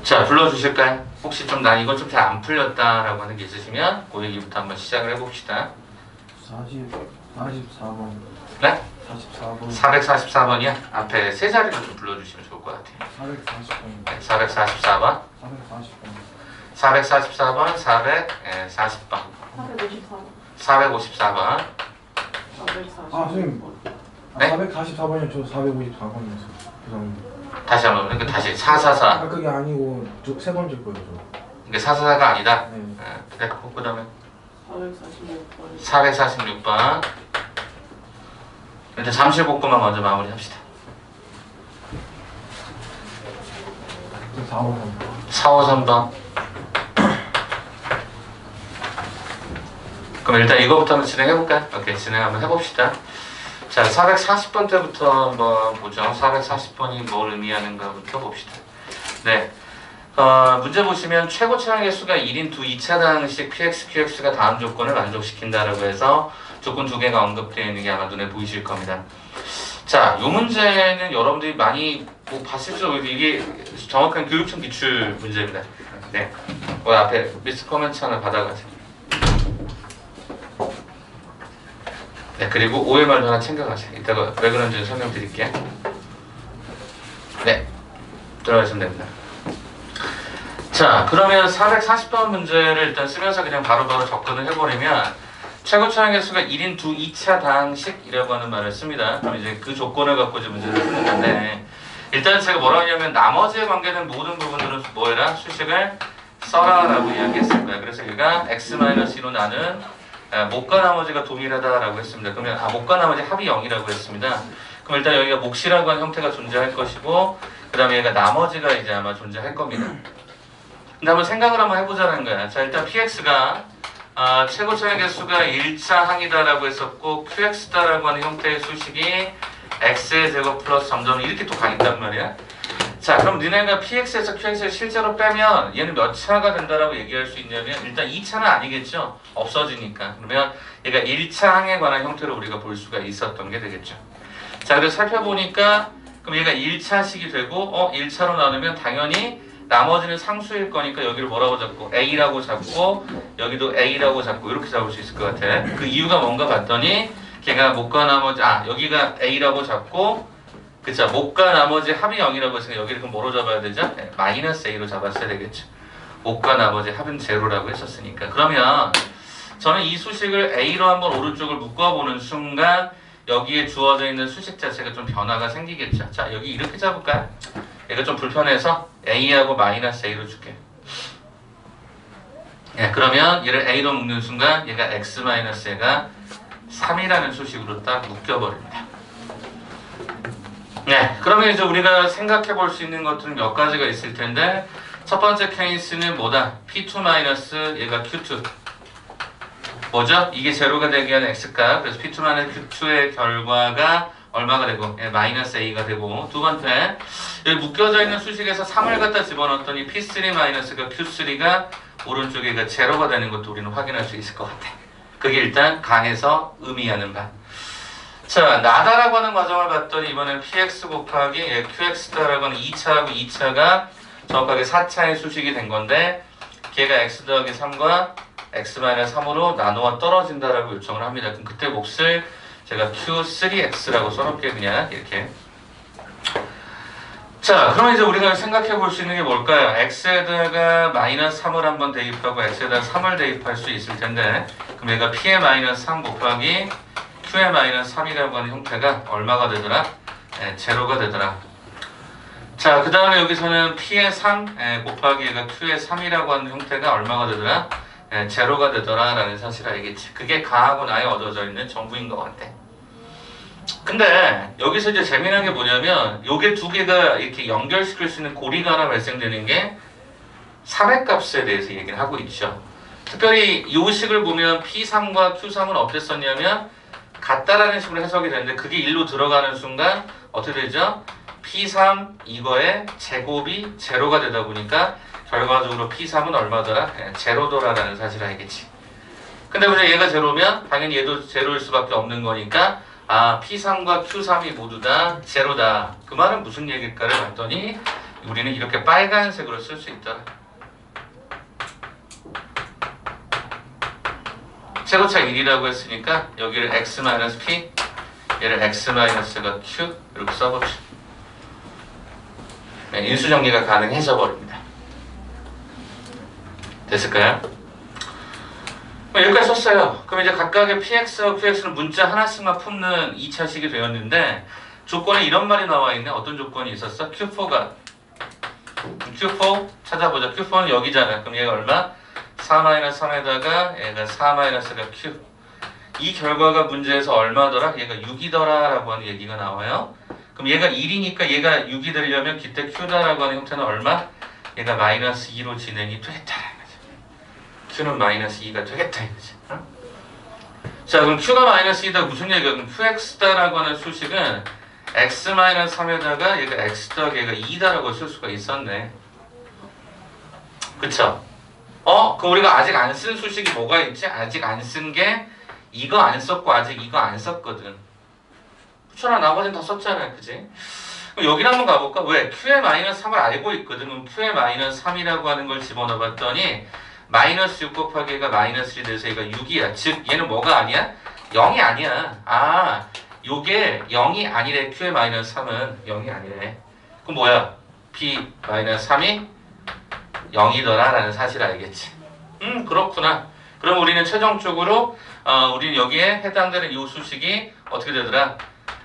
자, 불러주실까요? 혹시 좀 나 이건 좀 잘 안 풀렸다라고 하는 게 있으시면 그 얘기부터 한번 시작을 해봅시다. 44번. 네? 44번. 444번이요? 앞에 세 자리를 좀 불러주시면 좋을 것 같아요. 440번. 네, 444번, 440번. 444번, 440번, 454번. 454번. 440. 선생님. 네? 444번이요. 저 454번이었어요. 죄송합니다. 다시 한번, 그러니까 다시 444. 그게 아니고 세 번째 거예요, 저. 이게 444가 아니다. 네. 그래, 그 다음에 446번. 446번. 일단 잠실 복구만 먼저 마무리합시다. 453번. 453번. 그럼 일단 이거부터 한번 진행해볼까요? 오케이, 진행 한번 해봅시다. 자, 440번째부터 한번 보죠. 440번이 뭘 의미하는가부터 봅시다. 네. 문제 보시면 최고 최악의 수가 1인 두 2차당식 px, qx가 다음 조건을 만족시킨다라고 해서 조건 두 개가 언급되어 있는 게 아마 눈에 보이실 겁니다. 자, 이 문제는 여러분들이 많이 뭐 봤을지도 모르겠는데 이게 정확한 교육청 기출 문제입니다. 네. 앞에 미스 코멘트 하나 받아가세요. 네, 그리고 OMR도 하나 챙겨가세요. 이따가 왜 그런지 설명드릴게요. 네, 들어가시면 됩니다. 자, 그러면 440번 문제를 일단 쓰면서 그냥 바로바로 접근을 해버리면 최고 최악의 수가 1인 두 2차 당식이라고 하는 말을 씁니다. 그럼 이제 그 조건을 갖고 이제 문제를 푸는 건데 일단 제가 뭐라고 하냐면 나머지에 관계된 모든 부분들은 뭐해라? 수식을 써라 라고 이야기했을 거예요. 그래서 얘가 x-2로 나는 목과 나머지가 동일하다라고 했습니다. 그러면 목과 나머지 합이 0이라고 했습니다. 그럼 일단 여기가 몫이라고 하는 형태가 존재할 것이고 그 다음에 얘가 나머지가 이제 아마 존재할 겁니다. 근데 한번 생각을 한번 해보자는 거야. 자, 일단 px가 최고 최악의 수가 1차 항이다라고 했었고 qx다라고 하는 형태의 수식이 x의 제곱 플러스 점점 이렇게 또 가있단 말이야. 자, 그럼 니네가 px에서 qx를 실제로 빼면 얘는 몇 차가 된다라고 얘기할 수 있냐면 일단 2차는 아니겠죠. 없어지니까. 그러면 얘가 1차 항에 관한 형태로 우리가 볼 수가 있었던 게 되겠죠. 자, 그래서 살펴보니까 그럼 얘가 1차식이 되고 1차로 나누면 당연히 나머지는 상수일 거니까 여기를 뭐라고 잡고 a라고 잡고 여기도 a라고 잡고 이렇게 잡을 수 있을 것 같아. 그 이유가 뭔가 봤더니 걔가 목과 나머지 여기가 a라고 잡고 그쵸, 목과 나머지 합이 0이라고 했으니까 여기를 그럼 뭐로 잡아야 되죠? 네, 마이너스 a로 잡았어야 되겠죠. 목과 나머지 합은 제로라고 했었으니까. 그러면 저는 이 수식을 a로 한번 오른쪽을 묶어보는 순간 여기에 주어져 있는 수식 자체가 좀 변화가 생기겠죠. 자, 여기 이렇게 잡을까요? 얘가 좀 불편해서 a하고 마이너스 a로 줄게. 예, 그러면 얘를 a로 묶는 순간 얘가 x-a가 3이라는 수식으로 딱 묶여버립니다. 네, 그러면 이제 우리가 생각해 볼 수 있는 것들은 몇 가지가 있을 텐데 첫 번째 케이스는 뭐다? P2- 얘가 Q2 뭐죠? 이게 제로가 되게 하는 X값 그래서 P2-Q2의 결과가 얼마가 되고 마이너스 A가 되고 두 번째 여기 묶여져 있는 수식에서 3을 갖다 집어넣었더니 P3- Q3가 오른쪽에 제로가 되는 것도 우리는 확인할 수 있을 것 같아. 그게 일단 강에서 의미하는 바. 자, 나다라고 하는 과정을 봤더니 이번엔 px 곱하기 qx다라고 하는 2차하고 2차가 정확하게 4차의 수식이 된 건데 걔가 x 더하기 3과 x-3으로 나누어 떨어진다라고 요청을 합니다. 그럼 그때 몫을 제가 q3x라고 써놓을게요. 그냥 이렇게. 자, 그러면 이제 우리가 생각해 볼 수 있는 게 뭘까요? x에다가 마이너스 3을 한번 대입하고 x에다가 3을 대입할 수 있을 텐데 그럼 얘가 p의 마이너스 3 곱하기 q의 마이너스 3이라고 하는 형태가 얼마가 되더라? 제로가 되더라. 자, 그 다음에 여기서는 p의 3 곱하기 얘가 q의 3이라고 하는 형태가 얼마가 되더라? 제로가 되더라 라는 사실을 알겠지. 그게 가하고 나에 얻어져 있는 정보인 것 같아. 근데 여기서 이제 재미난 게 뭐냐면 요게 두 개가 이렇게 연결시킬 수 있는 고리가 하나 발생되는 게 3의 값에 대해서 얘기를 하고 있죠. 특별히 이 식을 보면 P3과 Q3은 어땠었냐면 같다라는 식으로 해석이 되는데 그게 1로 들어가는 순간 어떻게 되죠? P3 이거의 제곱이 제로가 되다 보니까 결과적으로 P3은 얼마더라? 제로더라라는 사실을 알겠지. 근데 그냥 얘가 제로면 당연히 얘도 제로일 수밖에 없는 거니까 P3과 Q3이 모두 다 제로다. 그 말은 무슨 얘기일까를 봤더니 우리는 이렇게 빨간색으로 쓸 수 있더라. 최고차 1이라고 했으니까 여기를 x-p, 얘를 x-가 q 이렇게 써보죠. 네, 인수정리가 가능해져 버립니다. 됐을까요? 여기까지 썼어요. 그럼 이제 각각의 px와 qx는 문자 하나씩만 품는 2차식이 되었는데 조건에 이런 말이 나와 있네. 어떤 조건이 있었어? q4가 q4 찾아보자. q4는 여기잖아. 그럼 얘가 얼마? 4-3에다가 얘가 4-가 q. 이 결과가 문제에서 얼마더라? 얘가 6이더라 라고 하는 얘기가 나와요. 그럼 얘가 1이니까 얘가 6이 되려면 기대 q다라고 하는 형태는 얼마? 얘가 -2로 진행이 되겠다라는 거죠. q는 -2가 되겠다 이거지. 어? 자, 그럼 q가 -2다 무슨 얘기야? 그럼 qx다라고 하는 수식은 x-3에다가 얘가 x 더하기 얘가 2다라고 쓸 수가 있었네. 그쵸? 그럼 우리가 아직 안 쓴 수식이 뭐가 있지? 아직 안 쓴 게 이거 안 썼고 아직 이거 안 썼거든. 그렇잖아. 나머지는 다 썼잖아요. 그지? 그럼 여기를 한번 가볼까? 왜? q의 -3을 알고 있거든. 그럼 q의 -3이라고 하는 걸 집어넣어 봤더니 -6 곱하기 얘가 -1이 돼서 얘가 6이야. 즉 얘는 뭐가 아니야? 0이 아니야. 요게 0이 아니래. q의 -3은 0이 아니래. 그럼 뭐야? p-3이 0이더라 라는 사실을 알겠지. 그렇구나. 그럼 우리는 최종적으로 우리는 여기에 해당되는 이 수식이 어떻게 되더라?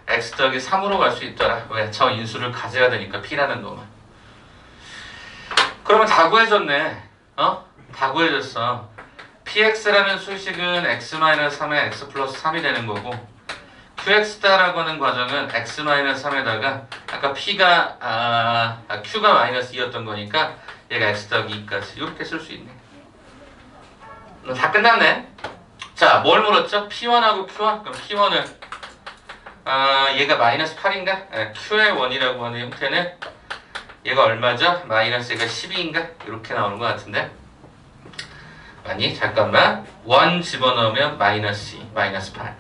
x 더하기 3으로 갈 수 있더라. 왜? 저 인수를 가져야 되니까 p라는 놈은. 그러면 다 구해졌네. 다 구해졌어. px라는 수식은 x-3에 x 플러스 3이 되는 거고 qx다라고 하는 과정은 x-3에다가 아까 q가 -2였던 거니까 얘가 x 더하기 2까지 이렇게 쓸 수 있네. 다 끝났네. 자, 뭘 물었죠? P1하고 Q1. 그럼 P1은 얘가 -8인가? Q의 원이라고 하는 형태는 얘가 얼마죠? 얘가 12인가? 이렇게 나오는 것 같은데. 아니, 잠깐만. 1 집어넣으면 -2, -8.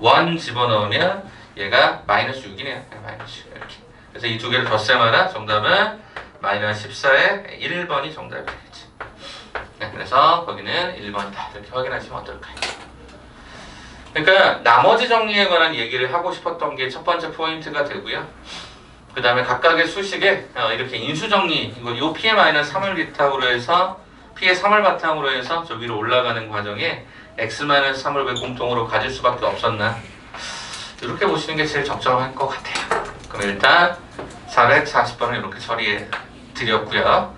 1 집어넣으면 얘가 -6이네요. -6 이렇게. 그래서 이 두 개를 덧셈하라. 정답은 -14에 1번이 정답이 되겠지. 네, 그래서 거기는 1번이다. 이렇게 확인하시면 어떨까요? 그러니까 나머지 정리에 관한 얘기를 하고 싶었던 게 첫 번째 포인트가 되고요. 그 다음에 각각의 수식에 이렇게 인수정리, 요 p의 -3을 바탕으로 해서 p의 3을 바탕으로 해서 저 위로 올라가는 과정에 x-3을 왜 공통으로 가질 수밖에 없었나? 이렇게 보시는 게 제일 적정할 것 같아요. 그럼 일단 440번을 이렇게 처리해 드렸고요.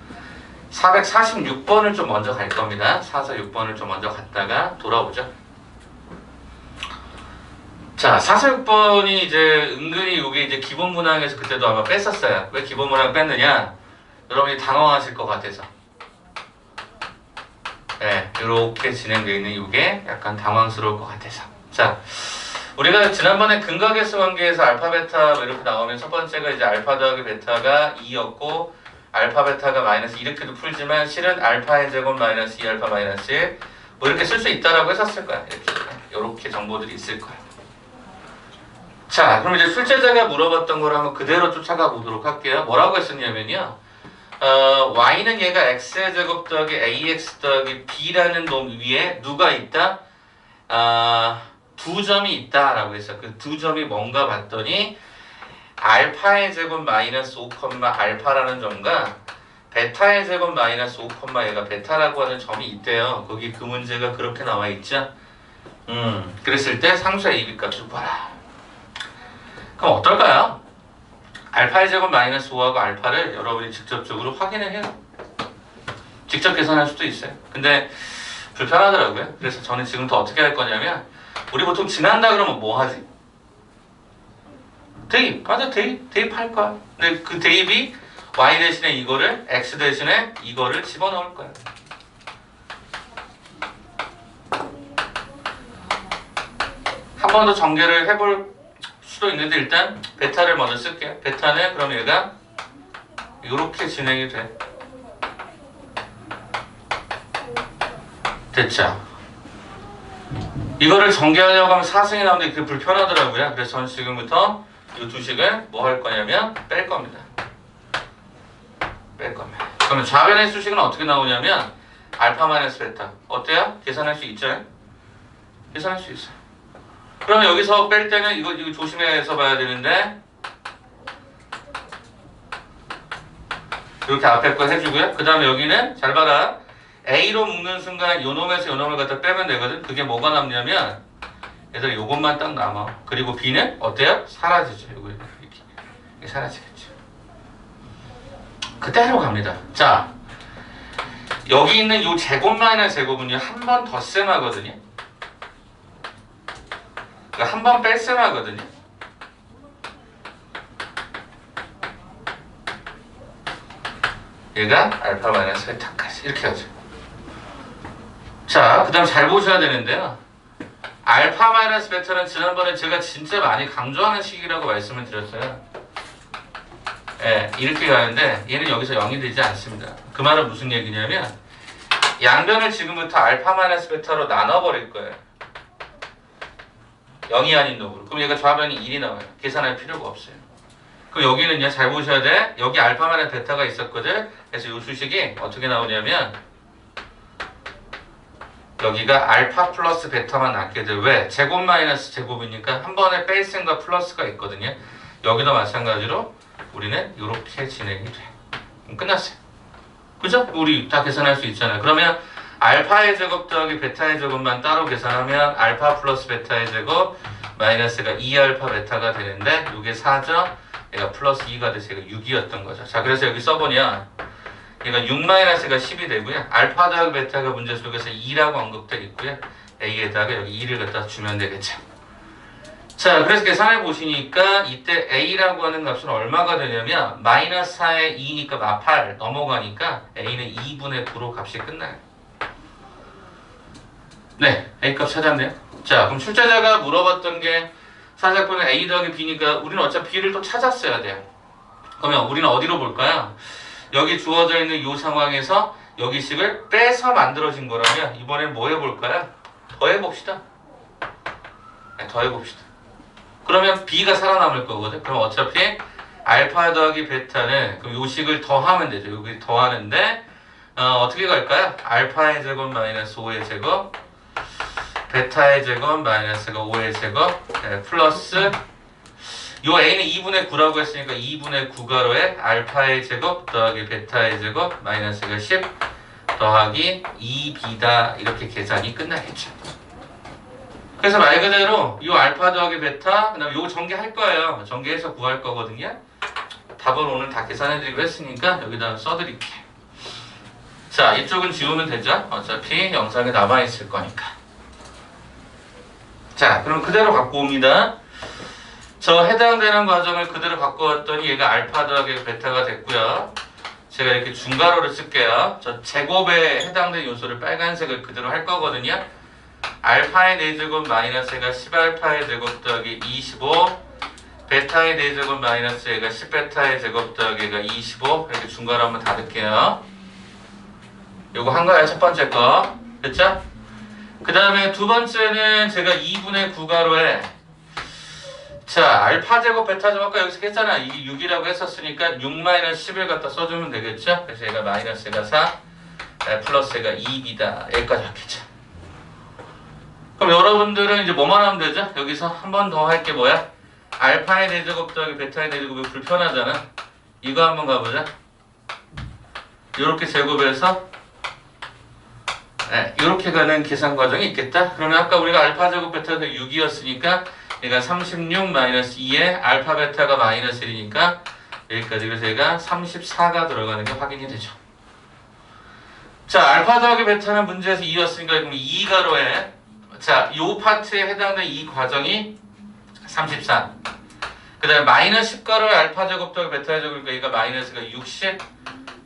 446번을 좀 먼저 갈 겁니다. 446번을 좀 먼저 갔다가 돌아오죠. 자, 446번이 이제 은근히 이게 이제 기본 문항에서 그때도 아마 뺐었어요. 왜 기본 문항 뺐느냐? 여러분이 당황하실 것 같아서. 네, 이렇게 진행되어 있는 이게 약간 당황스러울 것 같아서. 자, 우리가 지난번에 근각계수 관계에서 알파, 베타 뭐 이렇게 나오면 첫 번째가 이제 알파 더하기 베타가 2였고 알파, 베타가 마이너스 이렇게도 풀지만 실은 알파의 제곱 마이너스 2알파 마이너스 1 뭐 이렇게 쓸 수 있다라고 했었을 거야. 이렇게 정보들이 있을 거야. 자, 그럼 이제 출제자가 물어봤던 걸 한번 그대로 쫓아가 보도록 할게요. 뭐라고 했었냐면요. y는 얘가 x의 제곱 더하기 ax 더하기 b라는 놈 위에 누가 있다? 두 점이 있다라고 했어요. 그 두 점이 뭔가 봤더니 알파의 제곱 마이너스 5, 알파라는 점과 베타의 제곱 마이너스 5, 얘가 베타라고 하는 점이 있대요. 거기 그 문제가 그렇게 나와 있죠. 그랬을 때 상수의 AB 값을 봐라. 그럼 어떨까요? 알파의 제곱 마이너스 5하고 알파를 여러분이 직접적으로 확인을 해요. 직접 계산할 수도 있어요. 근데 불편하더라고요. 그래서 저는 지금부터 어떻게 할 거냐면 우리 보통 지난다 그러면 뭐 하지? 대입! 맞아, 대입할 거야. 근데 그 대입이 y 대신에 이거를 x 대신에 이거를 집어넣을 거야. 한 번 더 전개를 해볼 수도 있는데 일단 베타를 먼저 쓸게요. 베타는 그럼 얘가 이렇게 진행이 돼. 됐죠? 이거를 전개하려고 하면 4승이 나오는데 그게 불편하더라고요. 그래서 저는 지금부터 이 두 식을 뭐 할 거냐면 뺄 겁니다. 뺄 겁니다. 그러면 좌변의 수식은 어떻게 나오냐면 알파 마이너스 베타. 어때요? 계산할 수 있죠? 계산할 수 있어요. 그러면 여기서 뺄 때는 이거 조심해서 봐야 되는데 이렇게 앞에 거 해주고요. 그 다음에 여기는 잘 봐라. A로 묶는 순간 요 놈에서 요 놈을 갖다 빼면 되거든. 그게 뭐가 남냐면 얘들아 요것만 딱 남아. 그리고 B는 어때요? 사라지죠. 요거 이렇게 사라지겠죠. 그대로 갑니다. 자, 여기 있는 요 제곱 마이너스 제곱은요 한 번 더 셈하거든요. 그러니까 한 번 뺄 셈하거든요. 얘가 알파 마이너스 베타까지 이렇게 하죠. 자, 그 다음 잘 보셔야 되는데요. 알파 마이너스 베타는 지난번에 제가 진짜 많이 강조하는 식이라고 말씀을 드렸어요. 예, 이렇게 가는데 얘는 여기서 0이 되지 않습니다. 그 말은 무슨 얘기냐면 양변을 지금부터 알파 마이너스 베타로 나눠버릴 거예요. 0이 아닌 놈으로. 그럼 얘가 좌변이 1이 나와요. 계산할 필요가 없어요. 그럼 여기는요, 잘 보셔야 돼. 여기 알파 마이너스 베타가 있었거든. 그래서 이 수식이 어떻게 나오냐면 여기가 알파 플러스 베타만 남게 돼. 왜? 제곱 마이너스 제곱이니까 한 번에 뺄셈과 플러스가 있거든요. 여기도 마찬가지로 우리는 이렇게 진행이 돼. 그럼 끝났어요. 그죠? 우리 다 계산할 수 있잖아요. 그러면 알파의 제곱 더하기 베타의 제곱만 따로 계산하면 알파 플러스 베타의 제곱 마이너스가 2알파 베타가 되는데 이게 4죠? 얘가 플러스 2가 돼서 얘가 6이었던 거죠. 자, 그래서 여기 써보냐 얘가 6 마이너스가 10이 되고요. 알파 더하기 베타가 문제 속에서 2라고 언급되어 있고요. A에다가 여기 2를 갖다 주면 되겠죠. 자, 그래서 계산해 보시니까 이때 A라고 하는 값은 얼마가 되냐면 마이너스 4에 2니까 8 넘어가니까 A는 2분의 9로 값이 끝나요. 네, A값 찾았네요. 자, 그럼 출제자가 물어봤던 게 사사건은 A 더하기 B니까 우리는 어차피 B를 또 찾았어야 돼요. 그러면 우리는 어디로 볼까요? 여기 주어져 있는 이 상황에서 여기 식을 빼서 만들어진 거라면 이번엔 뭐 해볼까요? 더해봅시다. 네, 더해봅시다. 그러면 B가 살아남을 거거든. 그럼 어차피 알파 더하기 베타는 그럼 요 식을 더하면 되죠. 여기 더하는데 어떻게 갈까요? 알파의 제곱 마이너스 5의 제곱 베타의 제곱 마이너스가 5의 제곱 네, 플러스 요 A는 2분의 9라고 했으니까 2분의 9가로에 알파의 제곱 더하기 베타의 제곱 마이너스가 10 더하기 2B다 이렇게 계산이 끝나겠죠. 그래서 말 그대로 요 알파 더하기 베타 그 다음에 요거 전개할 거예요. 전개해서 구할 거거든요. 답은 오늘 다 계산해드리고 했으니까 여기다 써드릴게요. 자, 이쪽은 지우면 되죠. 어차피 영상에 남아있을 거니까. 자, 그럼 그대로 갖고 옵니다. 저 해당되는 과정을 그대로 갖고 왔더니 얘가 알파 더하기 베타가 됐고요. 제가 이렇게 중괄호를 쓸게요. 저 제곱에 해당되는 요소를 빨간색을 그대로 할 거거든요. 알파의 4제곱 마이너스가 10알파의 제곱 더하기 25 베타의 4제곱 마이너스 얘가 10베타의 제곱 더하기 얘가 25 이렇게 중괄호 한번 닫을게요. 요거 한 거예요. 첫 번째 거. 됐죠? 그 다음에 두 번째는 제가 2분의 9가로에 자, 알파 제곱 베타 제곱 아까 여기서 했잖아. 이게 6이라고 했었으니까 6 마이너스 10을 갖다 써주면 되겠죠? 그래서 얘가 마이너스가 4 플러스가 2B다. 여기까지 왔겠죠. 그럼 여러분들은 이제 뭐만 하면 되죠? 여기서 한 번 더 할 게 뭐야? 알파의 4제곱 더하기 베타의 4제곱이 불편하잖아. 이거 한번 가보자. 이렇게 제곱해서 이렇게 가는 계산 과정이 있겠다. 그러면 아까 우리가 알파 제곱 베타가 6이었으니까 얘가 36 마이너스 2에 알파 베타가 마이너스 1이니까 여기까지 그래서 얘가 34가 들어가는 게 확인이 되죠. 자, 알파 더하기 베타는 문제에서 2였으니까 그럼 2가로에 자, 요 파트에 해당되는 이 과정이 34. 그 다음에 마이너스 10가로에 알파 제곱 더하기 베타 제곱이니까 얘가 마이너스가 60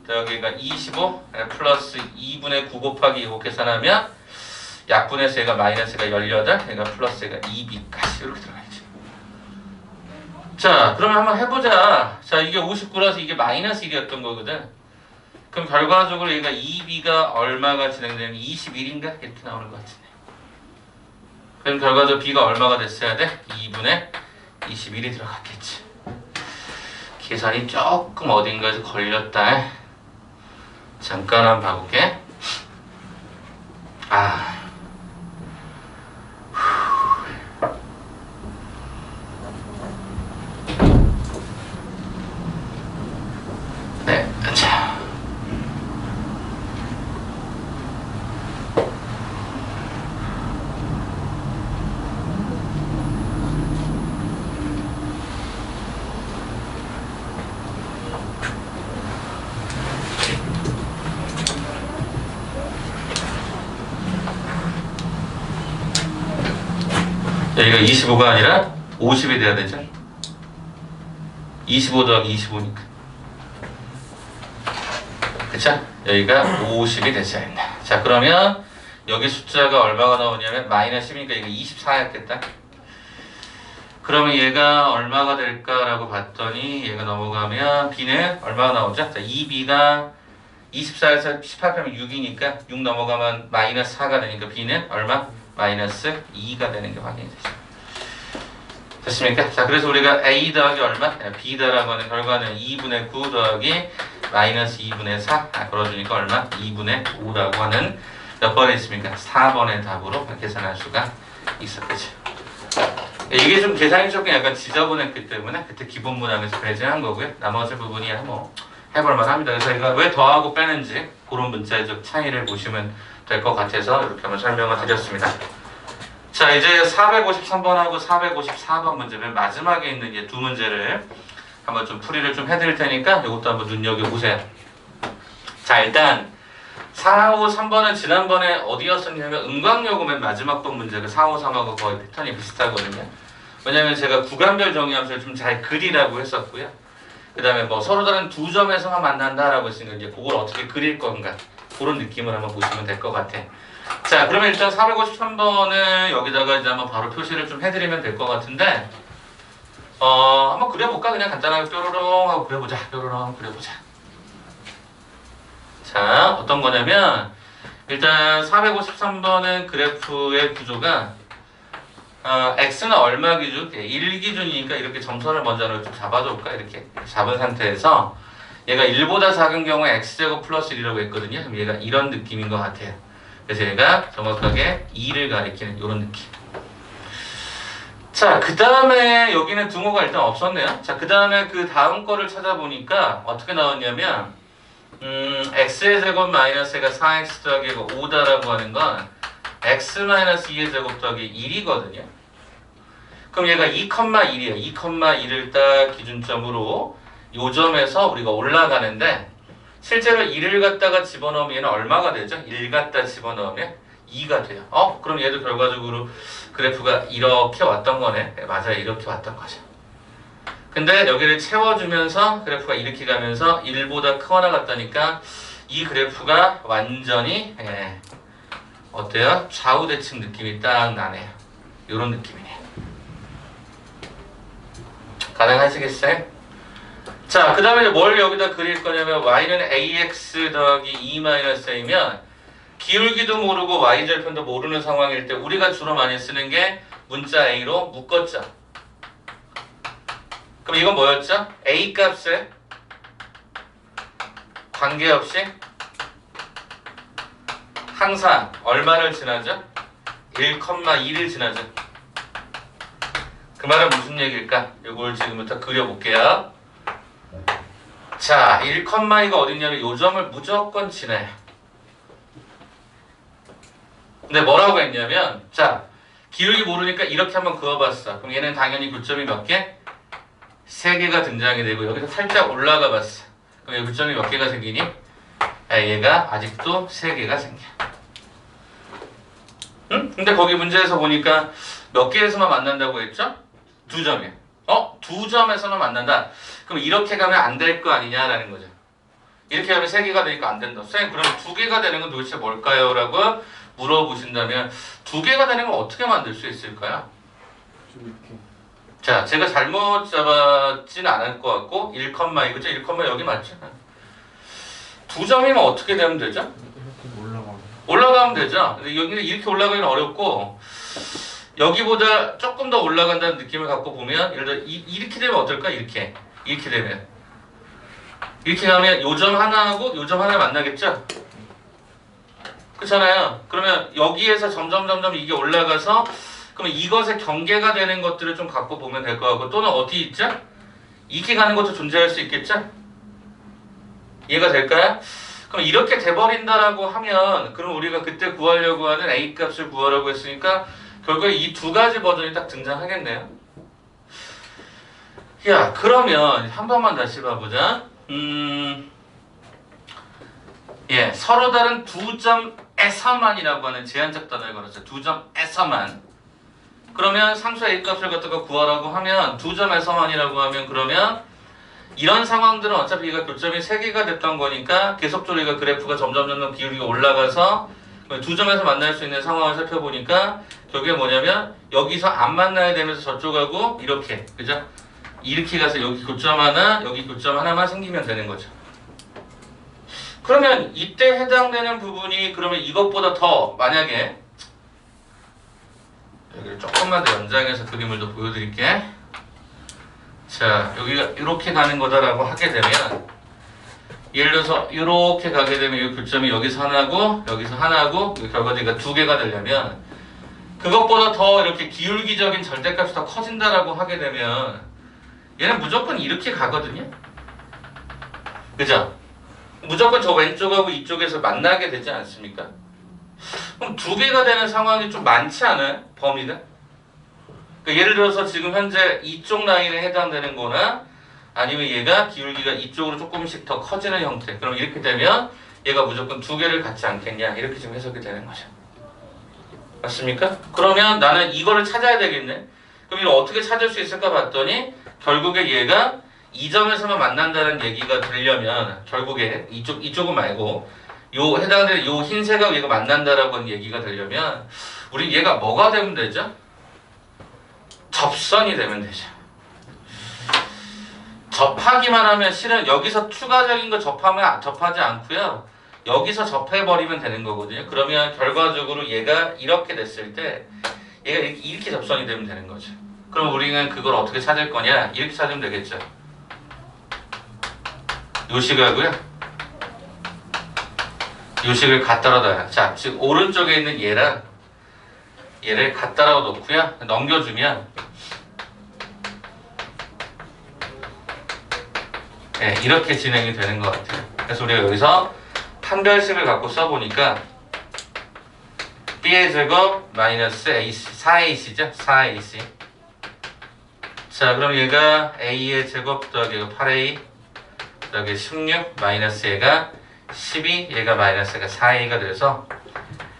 여기가 25 플러스 2분의 9 곱하기 2 계산하면 약분해서 얘가 마이너스가 18 얘가 플러스가 2B까지 이렇게 들어가야지. 자, 그러면 한번 해보자. 자, 이게 59라서 이게 마이너스 1이었던 거거든. 그럼 결과적으로 얘가 2B가 얼마가 진행되면 21인가? 이렇게 나오는 것 같은데. 그럼 결과적으로 B가 얼마가 됐어야 돼? 2분의 21이 들어갔겠지. 계산이 조금 어딘가에서 걸렸다. 잠깐 한번 봐볼게. 아. 네, 자. 여기가 25가 아니라 50이 돼야 되죠? 25 더하기 25니까. 그쵸? 여기가 50이 됐어야 했네. 자, 그러면 여기 숫자가 얼마가 나오냐면 마이너스 10이니까 이거 24였겠다. 그러면 얘가 얼마가 될까라고 봤더니 얘가 넘어가면 b는 얼마가 나오죠? 자, 2b가 24에서 18 빼면 6이니까 6 넘어가면 마이너스 4가 되니까 b는 얼마? 마이너스 2가 되는 게 확인이 되죠. 됐습니까? 자, 그래서 우리가 a 더하기 얼마? b다라고 하는 결과는 2분의 9 더하기 마이너스 2분의 4 걸어주니까 얼마? 2분의 5라고 하는 몇 번에 있습니까? 4번의 답으로 계산할 수가 있었겠죠. 이게 좀 계산이 조금 약간 지저분했기 때문에 그때 기본 문항에서 배제한 거고요. 나머지 부분이야 뭐 해볼만 합니다. 그래서 이거 왜 더하고 빼는지 그런 문자적 차이를 보시면 될 것 같아서 이렇게 한번 설명을 드렸습니다. 자, 이제 453번하고 454번 문제 맨 마지막에 있는 이 두 문제를 한번 좀 풀이를 좀 해드릴 테니까 이것도 한번 눈여겨보세요. 자, 일단 453번은 지난번에 어디였었냐면 은광요금 맨 마지막 번 문제가 453하고 거의 패턴이 비슷하거든요. 왜냐면 제가 구간별 정의함수를 좀 잘 그리라고 했었고요. 그 다음에 뭐 서로 다른 두 점에서만 만난다라고 했으니까 이제 그걸 어떻게 그릴 건가 그런 느낌을 한번 보시면 될 것 같아. 자, 그러면 일단 453번을 여기다가 이제 한번 바로 표시를 좀 해드리면 될 것 같은데 한번 그려볼까? 그냥 간단하게 뾰로롱 하고 그려보자. 뾰로롱 그려보자. 자, 어떤 거냐면 일단 453번은 그래프의 구조가 x는 얼마 기준? 1 기준이니까 이렇게 점선을 먼저 좀 잡아둘까? 이렇게 잡은 상태에서 얘가 1보다 작은 경우에 x제곱 플러스 1이라고 했거든요. 그럼 얘가 이런 느낌인 것 같아요. 그래서 얘가 정확하게 2를 가리키는 이런 느낌. 자, 그 다음에 여기는 등호가 일단 없었네요. 자, 그 다음에 그 다음 거를 찾아보니까 어떻게 나왔냐면 x의 제곱 마이너스가 4x 더하기 5다라고 하는 건 x 마이너스 2의 제곱 더하기 1이거든요. 그럼 얘가 2,1이에요. 2,1을 딱 기준점으로 요 점에서 우리가 올라가는데 실제로 1을 갖다가 집어넣으면 얘는 얼마가 되죠? 1 갖다 집어넣으면 2가 돼요. 그럼 얘도 결과적으로 그래프가 이렇게 왔던 거네. 네, 맞아요. 이렇게 왔던 거죠. 근데 여기를 채워주면서 그래프가 이렇게 가면서 1보다 크거나 같다니까 이 그래프가 완전히 어때요? 좌우대칭 느낌이 딱 나네요. 이런 느낌이네요. 가능하시겠어요? 자, 그 다음에 뭘 여기다 그릴 거냐면 y는 ax 더하기 2-a면 기울기도 모르고 y절편도 모르는 상황일 때 우리가 주로 많이 쓰는 게 문자 a로 묶었죠. 그럼 이건 뭐였죠? a 값에 관계없이 항상 얼마를 지나죠? 1,2를 지나죠. 그 말은 무슨 얘기일까? 이걸 지금부터 그려볼게요. 자, 1,2가 어딨냐면 요 점을 무조건 지나요. 근데 뭐라고 했냐면 자, 기울기 모르니까 이렇게 한번 그어봤어. 그럼 얘는 당연히 교점이 몇 개? 3개가 등장이 되고 여기서 살짝 올라가 봤어. 그럼 여기 교점이 몇 개가 생기니? 얘가 아직도 3개가 생겨. 응? 근데 거기 문제에서 보니까 몇 개에서만 만난다고 했죠? 2점이에요. 두 점에서만 만난다. 그럼 이렇게 가면 안 될 거 아니냐라는 거죠. 이렇게 하면 3개가 되니까 안 된다. 선생님, 그럼 2개가 되는 건 도대체 뭘까요? 라고 물어보신다면 2개가 되는 건 어떻게 만들 수 있을까요? 좀 이렇게. 자, 제가 잘못 잡았진 않을 것 같고 1, 이거죠? 1, 여기 맞죠? 2점이면 어떻게 되면 되죠? 이렇게 올라가고. 올라가면 되죠. 근데 여기는 이렇게 올라가기는 어렵고 여기보다 조금 더 올라간다는 느낌을 갖고 보면 예를 들어 이렇게 되면 어떨까? 이렇게 되면 이렇게 가면 요점 하나하고 요점 하나 만나겠죠? 그렇잖아요. 그러면 여기에서 점점 이게 올라가서 그러면 이것의 경계가 되는 것들을 좀 갖고 보면 될 것 같고 또는 어디 있죠? 이렇게 가는 것도 존재할 수 있겠죠? 이해가 될까요? 그럼 이렇게 돼버린다라고 하면 그럼 우리가 그때 구하려고 하는 A 값을 구하라고 했으니까 결국에 이 두 가지 버전이 딱 등장하겠네요. 야, 그러면 한 번만 다시 봐보자. 예, 서로 다른 두 점에서만이라고 하는 제한적 단어를 걸었어요. 두 점에서만. 그러면 상수 A 값을 갖다가 구하라고 하면 두 점에서만이라고 하면 그러면 이런 상황들은 어차피 얘가 교점이 3개가 됐던 거니까 계속적으로 얘가 그래프가 점점 기울기가 올라가서 두 점에서 만날 수 있는 상황을 살펴보니까 결국에 뭐냐면 여기서 안 만나야 되면서 저쪽하고 이렇게 그죠? 이렇게 가서 여기 교점 하나 여기 교점 하나만 생기면 되는 거죠. 그러면 이때 해당되는 부분이 그러면 이것보다 더 만약에 여기를 조금만 더 연장해서 그림을 더 보여드릴게. 자, 여기가 이렇게 가는 거다라고 하게 되면 예를 들어서 이렇게 가게 되면 이 교점이 여기서 하나고 여기서 하나고 결과대가 2개가 되려면 그것보다 더 이렇게 기울기적인 절대값이 더 커진다라고 하게 되면 얘는 무조건 이렇게 가거든요. 그죠? 무조건 저 왼쪽하고 이쪽에서 만나게 되지 않습니까? 그럼 2개가 되는 상황이 좀 많지 않아요? 범위가? 그러니까 예를 들어서 지금 현재 이쪽 라인에 해당되는 거나 아니면 얘가 기울기가 이쪽으로 조금씩 더 커지는 형태. 그럼 이렇게 되면 얘가 무조건 2개를 갖지 않겠냐 이렇게 지금 해석이 되는 거죠. 맞습니까? 그러면 나는 이거를 찾아야 되겠네. 그럼 이걸 어떻게 찾을 수 있을까 봤더니 결국에 얘가 이 점에서만 만난다는 얘기가 되려면 결국에 이쪽은 말고 요 해당되는 요 흰색하고 얘가 만난다라고 하는 얘기가 되려면 우리 얘가 뭐가 되면 되죠? 접선이 되면 되죠. 접하기만 하면 실은 여기서 추가적인 거 접하지 않고요. 여기서 접해버리면 되는 거거든요. 그러면 결과적으로 얘가 이렇게 됐을 때 얘가 이렇게 접선이 되면 되는 거죠. 그럼 우리는 그걸 어떻게 찾을 거냐? 이렇게 찾으면 되겠죠. 요 식하고요. 요 식을 갖다가 놔요. 자, 즉 오른쪽에 있는 얘를 갖다가 놓고요. 넘겨주면 네, 이렇게 진행이 되는 것 같아요. 그래서 우리가 여기서 판별식을 갖고 써보니까 B의 제곱 마이너스 AC, 4AC죠? 4AC. 자, 그럼 얘가 A의 제곱 더하기 8A 더하기 16 마이너스 얘가 12, 얘가 마이너스가 4A가 돼서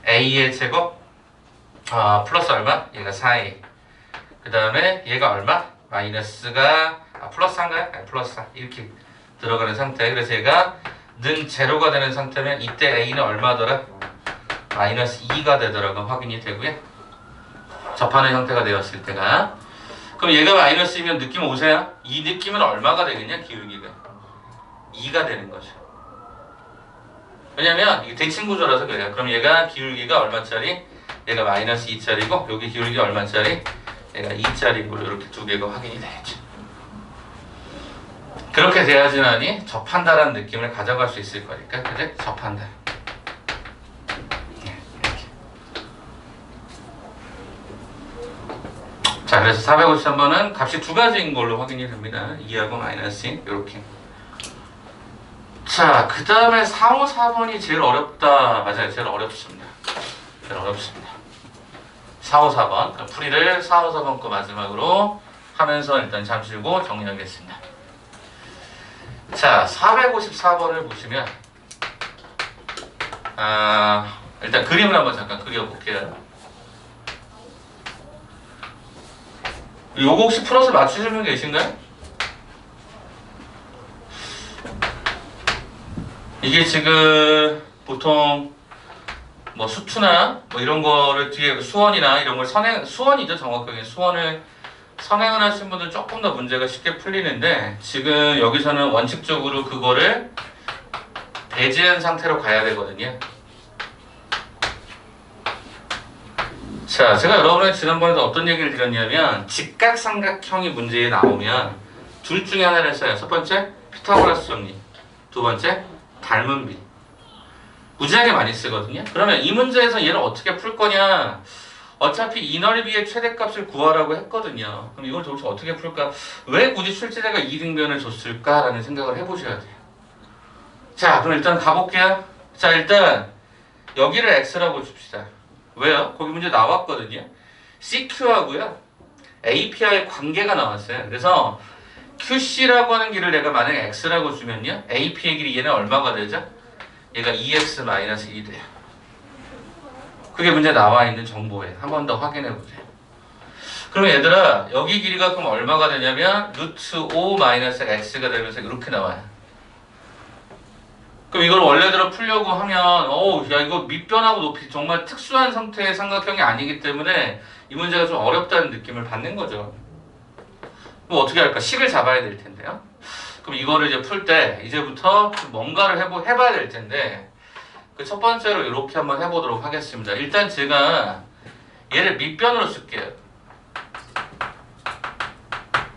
A의 제곱 플러스 얼마? 얘가 4A. 그 다음에 얘가 얼마? 마이너스가 플러스인가요? 아니, 플러스 4 이렇게 들어가는 상태. 그래서 얘가 는 제로가 되는 상태면 이때 A는 얼마더라? 마이너스 2가 되더라고 확인이 되고요. 접하는 형태가 되었을 때가. 그럼 얘가 마이너스이면 느낌 오세요? 이 느낌은 얼마가 되겠냐? 기울기가 2가 되는 거죠. 왜냐면 이게 대칭 구조라서 그래요. 그럼 얘가 기울기가 얼마짜리? 얘가 마이너스 2짜리고 여기 기울기 얼마짜리? 얘가 2짜리고 이렇게 두 개가 확인이 되겠죠. 그렇게 돼야지만이 접한다라는 느낌을 가져갈 수 있을 거니까. 그래? 접한다. 이렇게. 자, 그래서 453번은 값이 두 가지인 걸로 확인이 됩니다. 2하고 마이너스 2 이렇게. 자, 그 다음에 454번이 제일 어렵다. 맞아요. 제일 어렵습니다. 제일 어렵습니다. 454번. 풀이를 454번 거 마지막으로 하면서 일단 잠시 쉬고 정리하겠습니다. 자, 454번을 보시면 일단 그림을 한번 잠깐 그려볼게요. 요거 혹시 풀어서 맞추실 분 계신가요? 이게 지금 보통 뭐 수투나 뭐 이런 거를 뒤에 수원이나 이런 걸 수원이죠. 정확하게 수원을 선행을 하신 분들은 조금 더 문제가 쉽게 풀리는데 지금 여기서는 원칙적으로 그거를 배제한 상태로 가야 되거든요. 자, 제가 여러분한테 지난번에도 어떤 얘기를 드렸냐면 직각삼각형이 문제에 나오면 둘 중에 하나를 써요. 첫 번째 피타고라스 정리. 두 번째, 닮은 비. 무지하게 많이 쓰거든요. 그러면 이 문제에서 얘를 어떻게 풀 거냐? 어차피 이 넓이의 최대값을 구하라고 했거든요. 그럼 이걸 도대체 어떻게 풀까? 왜 굳이 출제자가 이등변을 줬을까라는 생각을 해보셔야 돼요. 자, 그럼 일단 가볼게요. 자, 일단 여기를 x라고 줍시다. 왜요? 거기 문제 나왔거든요. CQ하고요 AP와의 관계가 나왔어요. 그래서 QC라고 하는 길을 내가 만약에 x라고 주면요, AP의 길이 얘는 얼마가 되죠? 얘가 2x-1이 돼요. 그게 문제 나와 있는 정보예요. 한 번 더 확인해 보세요. 그럼 얘들아, 여기 길이가 그럼 얼마가 되냐면 루트 5-x가 되면서 이렇게 나와요. 그럼 이걸 원래대로 풀려고 하면 야 이거 밑변하고 높이 정말 특수한 상태의 삼각형이 아니기 때문에 이 문제가 좀 어렵다는 느낌을 받는 거죠. 그럼 어떻게 할까? 식을 잡아야 될 텐데요. 그럼 이거를 이제 풀 때 이제부터 뭔가를 해봐야 될 텐데 그 첫 번째로 이렇게 한번 해보도록 하겠습니다. 일단 제가 얘를 밑변으로 쓸게요.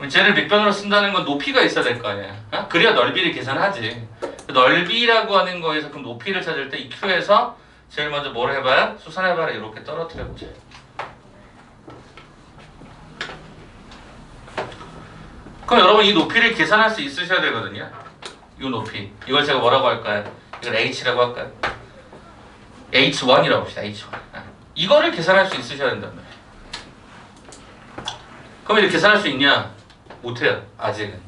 쟤를 밑변으로 쓴다는 건 높이가 있어야 될 거 아니야. 어? 그래야 넓이를 계산하지. 넓이라고 하는 거에서 그럼 높이를 찾을 때 이 Q에서 제일 먼저 뭘 해봐요? 수선해봐라. 이렇게 떨어뜨려보자. 그럼 여러분 이 높이를 계산할 수 있으셔야 되거든요. 이 높이. 이걸 제가 뭐라고 할까요? 이걸 H라고 할까요? H1이라고 합시다. H1. 이거를 계산할 수 있으셔야 된단 말이에요. 그럼 이렇게 계산할 수 있냐? 못해요. 아직은.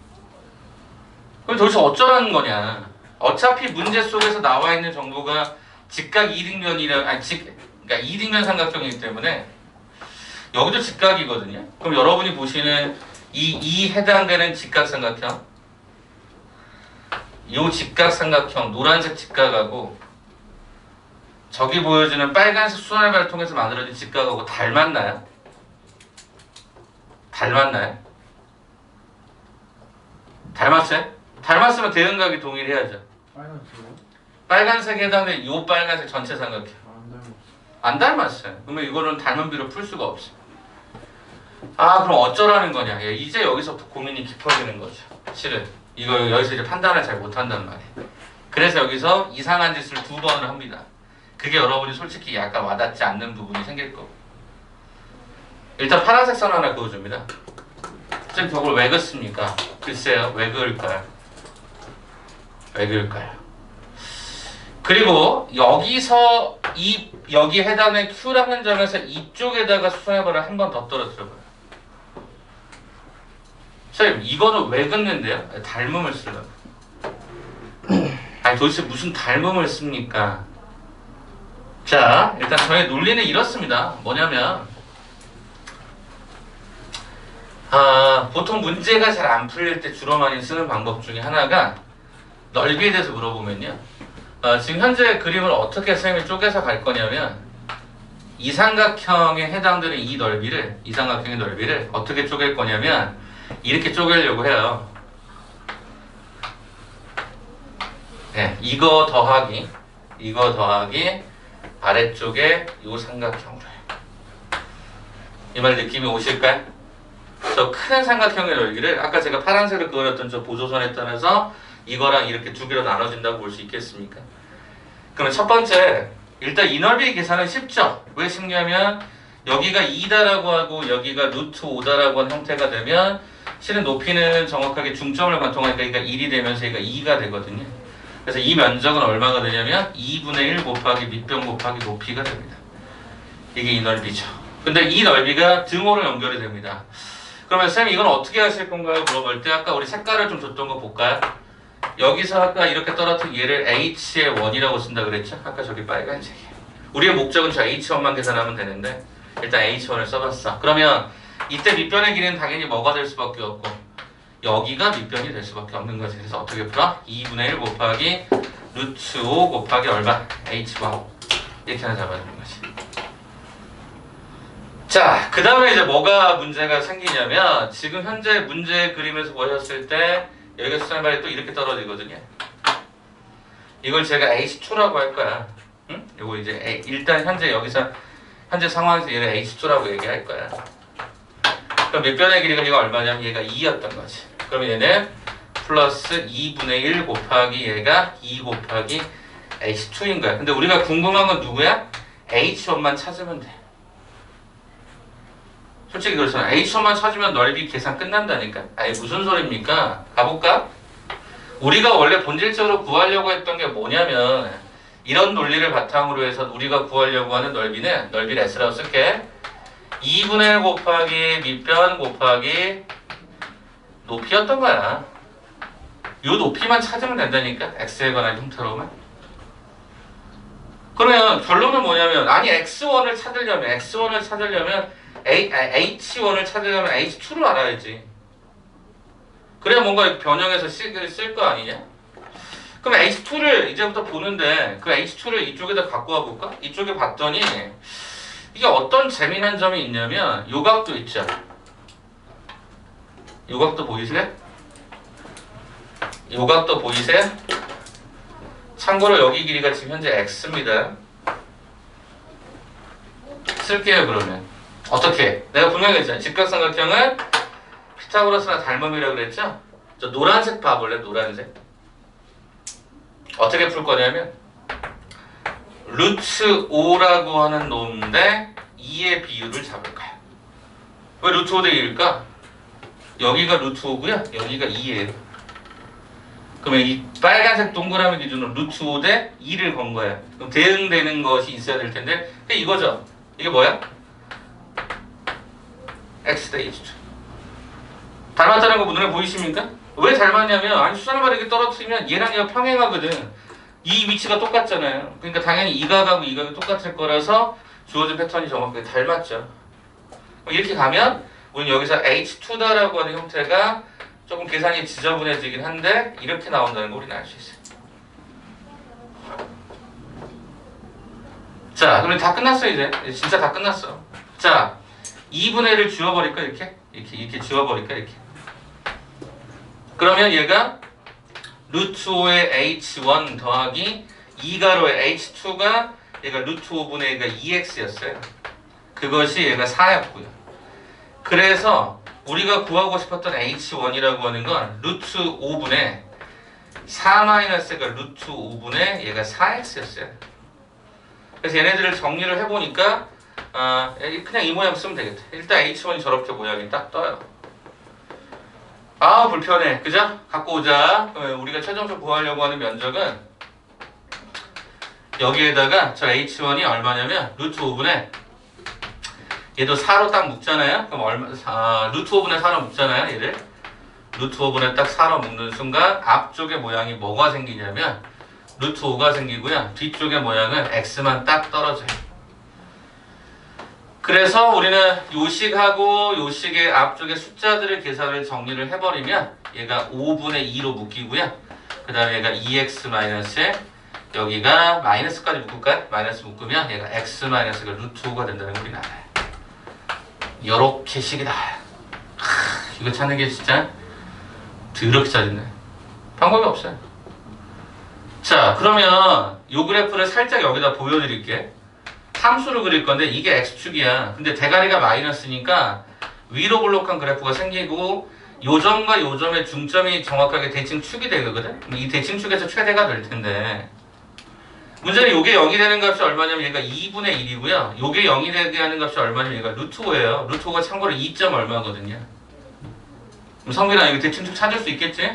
그럼 도대체 어쩌라는 거냐? 어차피 문제 속에서 나와 있는 정보가 직각 이등변이라 그러니까 이등변 삼각형이기 때문에 여기도 직각이거든요. 그럼 여러분이 보시는 이 해당되는 직각삼각형, 이 직각삼각형 노란색 직각하고 저기 보여주는 빨간색 수선해발을 통해서 만들어진 직각하고 닮았나요? 닮았나요? 닮았어요? 닮았으면 대응각이 동일해야죠. 빨간색이요? 빨간색에 해당되는 이 빨간색 전체 삼각형 안 닮았어. 안 닮았어요. 그러면 이거는 닮은 비로 풀 수가 없어요. 아 그럼 어쩌라는 거냐? 이제 여기서부터 고민이 깊어지는 거죠. 실은 이거 여기서 이제 판단을 잘 못한단 말이에요. 그래서 여기서 이상한 짓을 두 번을 합니다. 그게 여러분이 솔직히 약간 와닿지 않는 부분이 생길 거고. 일단 파란색 선 하나 그어줍니다. 쌤 저걸 왜 그었습니까? 글쎄요, 왜 그을까요? 왜 그을까요? 그리고 여기서 여기 해당된 Q라는 점에서 이쪽에다가 수선해발을 한 번 더 떨어뜨려봐요. 선생님 이거는 왜 긋는데요? 닮음을 쓰려고. 아니 도대체 무슨 닮음을 씁니까? 자 일단 저의 논리는 이렇습니다. 뭐냐면 보통 문제가 잘 안 풀릴 때 주로 많이 쓰는 방법 중에 하나가 넓이에 대해서 물어보면요. 지금 현재 그림을 어떻게 쌤이 쪼개서 갈 거냐면 이 삼각형에 해당되는 이 삼각형의 넓이를 어떻게 쪼갤 거냐면 이렇게 쪼개려고 해요. 네, 이거 더하기 아래쪽에 이 삼각형으로 해요. 이 말 느낌이 오실까요? 저 큰 삼각형의 넓이를 아까 제가 파란색으로 그렸던 저 보조선에 따라서 이거랑 이렇게 두 개로 나눠진다고 볼 수 있겠습니까? 그러면 첫 번째, 일단 이 넓이 계산은 쉽죠? 왜 쉽냐면 여기가 2다라고 하고 여기가 루트 5다라고 하는 형태가 되면 실은 높이는 정확하게 중점을 관통하니까 얘가 1이 되면서 얘가 2가 되거든요. 그래서 이 면적은 얼마가 되냐면 2분의 1 곱하기 밑변 곱하기 높이가 됩니다. 이게 이 넓이죠. 근데 이 넓이가 등호로 연결이 됩니다. 그러면 쌤 이건 어떻게 하실 건가요? 물어볼 때 아까 우리 색깔을 좀 줬던 거 볼까요? 여기서 아까 이렇게 떨어뜨린 얘를 H의 원이라고 쓴다 그랬죠? 아까 저기 빨간색이에요. 우리의 목적은 저 H1만 계산하면 되는데 일단 H1을 써봤어. 그러면 이때 밑변의 길이는 당연히 뭐가 될 수밖에 없고 여기가 밑변이 될 수밖에 없는 거지. 그래서 어떻게 풀어? 2분의 1 곱하기 루트 5 곱하기 얼마? H1 이렇게 하나 잡아주는 거지. 자, 그 다음에 이제 뭐가 문제가 생기냐면 지금 현재 문제 그림에서 보셨을 때 여기가 수선발이 또 이렇게 떨어지거든요. 이걸 제가 H2라고 할 거야. 응? 이거 이제 일단 현재 상황에서 얘를 H2라고 얘기할 거야. 그럼 밑변의 길이가 얘가 얼마냐면 얘가 2였던 거지. 그럼 얘는 플러스 2분의 1 곱하기 얘가 2 곱하기 H2인 거야. 근데 우리가 궁금한 건 누구야? H1만 찾으면 돼. 솔직히 그렇잖아. H1만 찾으면 넓이 계산 끝난다니까. 아니 무슨 소리입니까? 가볼까? 우리가 원래 본질적으로 구하려고 했던 게 뭐냐면 이런 논리를 바탕으로 해서 우리가 구하려고 하는 넓이는 넓이를 S라고 쓸게. 2분의 1 곱하기 밑변 곱하기 높이였던 거야. 요 높이만 찾으면 된다니까. X에 관한 형태로만. 그러면 결론은 뭐냐면 아니 X1을 찾으려면 H1을 찾으려면 H2를 알아야지. 그래야 뭔가 변형해서 쓸 거 아니냐? 그럼 H2를 이제부터 보는데 그 H2를 이쪽에다 갖고 와볼까? 이쪽에 봤더니 이게 어떤 재미난 점이 있냐면 요 각도 있죠? 요 각도 보이세요? 요 각도 보이세요? 참고로 여기 길이가 지금 현재 X입니다. 쓸게요 그러면. 어떻게? 내가 분명히 했잖아. 직각삼각형은 피타고라스나 닮음이라고 그랬죠? 저 노란색 봐볼래? 노란색. 어떻게 풀 거냐면 루트 5라고 하는 놈인데 2의 비율을 잡을 거야. 왜 루트 5 대 2일까? 여기가 루트 5고요. 여기가 2예요. 그러면 이 빨간색 동그라미 기준으로 루트 5 대 2를 건 거야. 그럼 대응되는 것이 있어야 될 텐데 이거죠. 이게 뭐야? X 대 H2. 닮았다는 거 눈에 보이십니까? 왜 닮았냐면 아니 수산을 이렇게 떨어뜨리면 얘랑 얘가 평행하거든. 이 위치가 똑같잖아요. 그러니까 당연히 이 각하고 이 각이 똑같을 거라서 주어진 패턴이 정확하게 닮았죠. 이렇게 가면 우리는 여기서 H2다라고 하는 형태가 조금 계산이 지저분해지긴 한데 이렇게 나온다는 거 우리는 알 수 있어요. 자, 그럼 다 끝났어 이제. 진짜 다 끝났어. 자, 2분의 1을 지워버릴까 이렇게 지워버릴까 이렇게. 그러면 얘가 루트 5의 H1 더하기 2가로의 H2가 얘가 루트 5분의 1가 2x였어요. 그것이 얘가 4였고요. 그래서 우리가 구하고 싶었던 H1이라고 하는 건 루트 5분의 4-가 루트 5분의 얘가 4x였어요. 그래서 얘네들을 정리를 해보니까 그냥 이 모양 쓰면 되겠다. 일단 H1이 저렇게 모양이 딱 떠요. 아 불편해. 그죠? 갖고 오자. 우리가 최종적으로 구하려고 하는 면적은 여기에다가 저 H1이 얼마냐면 루트 5분의 얘도 4로 딱 묶잖아요. 그럼 루트 5분의 4로 묶잖아요. 얘를 루트 5분의 딱 4로 묶는 순간 앞쪽의 모양이 뭐가 생기냐면 루트 5가 생기고요. 뒤쪽의 모양은 X만 딱 떨어져요. 그래서 우리는 요식하고 요식의 앞쪽의 숫자들의 계산을 정리를 해버리면 얘가 5분의 2로 묶이고요. 그 다음에 얘가 2x 마이너스에 여기가 마이너스까지 묶을까요? 마이너스 묶으면 얘가 x 마이너스가 루트 5가 된다는 걸 우리는 알아요. 요렇게 식이다. 이거 찾는 게 진짜 더럽게 짜증나요. 방법이 없어요. 자, 그러면 요 그래프를 살짝 여기다 보여드릴게. 함수를 그릴 건데 이게 x축이야. 근데 대가리가 마이너스니까 위로 볼록한 그래프가 생기고 요점과 요점의 중점이 정확하게 대칭축이 되거든. 이 대칭축에서 최대가 될 텐데 문제는 요게 0이 되는 값이 얼마냐면 얘가 2분의 1이고요. 요게 0이 되게 하는 값이 얼마냐면 얘가 루트 5예요. 루트 5가 참고로 2. 얼마거든요. 그럼 성민아 이거 대칭축 찾을 수 있겠지?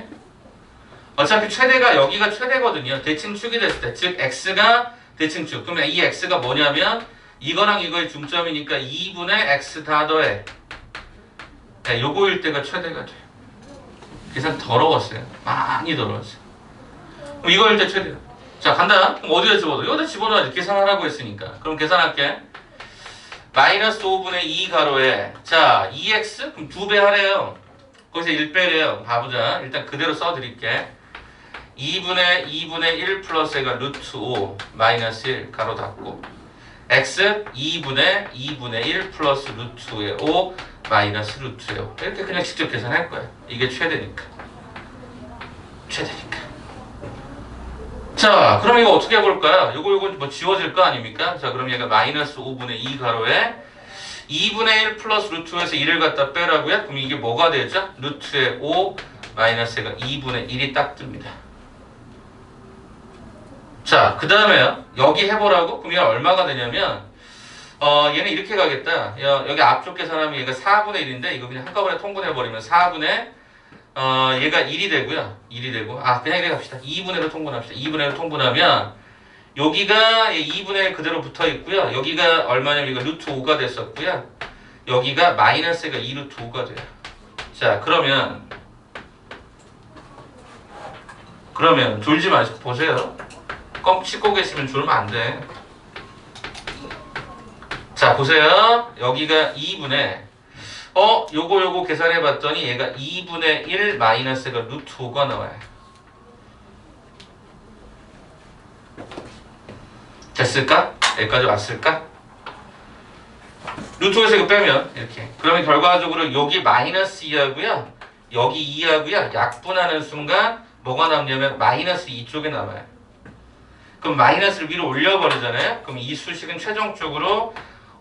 어차피 최대가 여기가 최대거든요. 대칭축이 됐을 때 즉 x가 대칭축. 그러면 이 x가 뭐냐면 이거랑 이거의 중점이니까 2분의 x 다 더해. 네, 요거일 때가 최대가 돼요. 계산 더러웠어요. 많이 더러웠어요. 그럼 이거일 때 최대야. 자 간다. 그럼 어디다 집어넣어? 여기다 집어넣어야지. 계산하라고 했으니까. 그럼 계산할게. 마이너스 5분의 2 가로에 자 2x? 그럼 2배 하래요. 거기서 1배래요. 봐보자. 일단 그대로 써드릴게. 2분의 1 플러스 얘가 루트 5 마이너스 1 가로 닫고 x 2분의 1 플러스 루트 5 마이너스 루트 5 이렇게 그냥 직접 계산할 거야. 이게 최대니까. 자 그럼 이거 어떻게 해볼까요? 요거 뭐 지워질 거 아닙니까? 자 그럼 얘가 마이너스 5분의 2 가로에 2분의 1 플러스 루트 5에서 1을 갖다 빼라고요? 그럼 이게 뭐가 되죠? 루트의 5 마이너스 얘가 2분의 1이 딱 뜹니다. 자, 그 다음에요. 여기 해보라고? 그럼 얘가 얼마가 되냐면 얘는 이렇게 가겠다. 여기 앞쪽 계산하면 얘가 4분의 1인데 이거 그냥 한꺼번에 통분해버리면 4분의 얘가 1이 되고요. 1이 되고 그냥 이렇게 갑시다. 2분의 1로 통분합시다. 2분의 1로 통분하면 여기가 2분의 1 그대로 붙어 있고요. 여기가 얼마냐면 이거 루트 5가 됐었고요. 여기가 마이너스가 2 루트 5가 돼요. 자, 그러면 졸지 마시고 보세요. 껌 씻고 계시면 졸면 안 돼. 자, 보세요. 여기가 2분의 요거 계산해 봤더니 얘가 2분의 1 마이너스가 루트 5가 나와요. 됐을까? 여기까지 왔을까? 루트 5에서 이거 빼면 이렇게. 그러면 결과적으로 여기 마이너스 2하고요. 여기 2하고요. 약분하는 순간 뭐가 남냐면 마이너스 2쪽에 남아요. 그럼 마이너스를 위로 올려버리잖아요. 그럼 이 수식은 최종적으로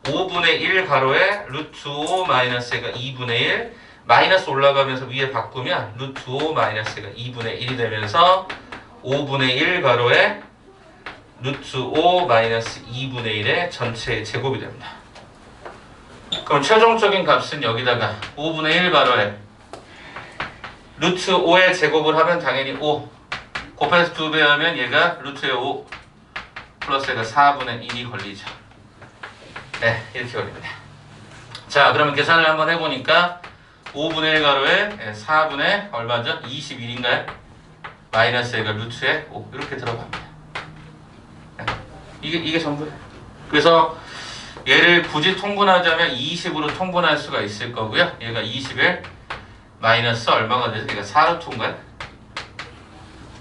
5분의 1 가로에 루트 5 마이너스가 2분의 1 마이너스 올라가면서 위에 바꾸면 루트 5 마이너스가 2분의 1이 되면서 5분의 1 가로에 루트 5 마이너스 2분의 1의 전체의 제곱이 됩니다. 그럼 최종적인 값은 여기다가 5분의 1 가로에 루트 5의 제곱을 하면 당연히 5 곱해서 2배 하면 얘가 루트의 5 플러스 얘가 4분의 1이 걸리죠. 네, 이렇게 걸립니다. 자, 그러면 계산을 한번 해보니까 5분의 1 가로에 4분의 얼마죠? 21인가요? 마이너스 얘가 루트의 5 이렇게 들어갑니다. 네, 이게 전부예요. 그래서 얘를 굳이 통분하자면 20으로 통분할 수가 있을 거고요. 얘가 21 마이너스 얼마가 되죠? 얘가 4루트인가요?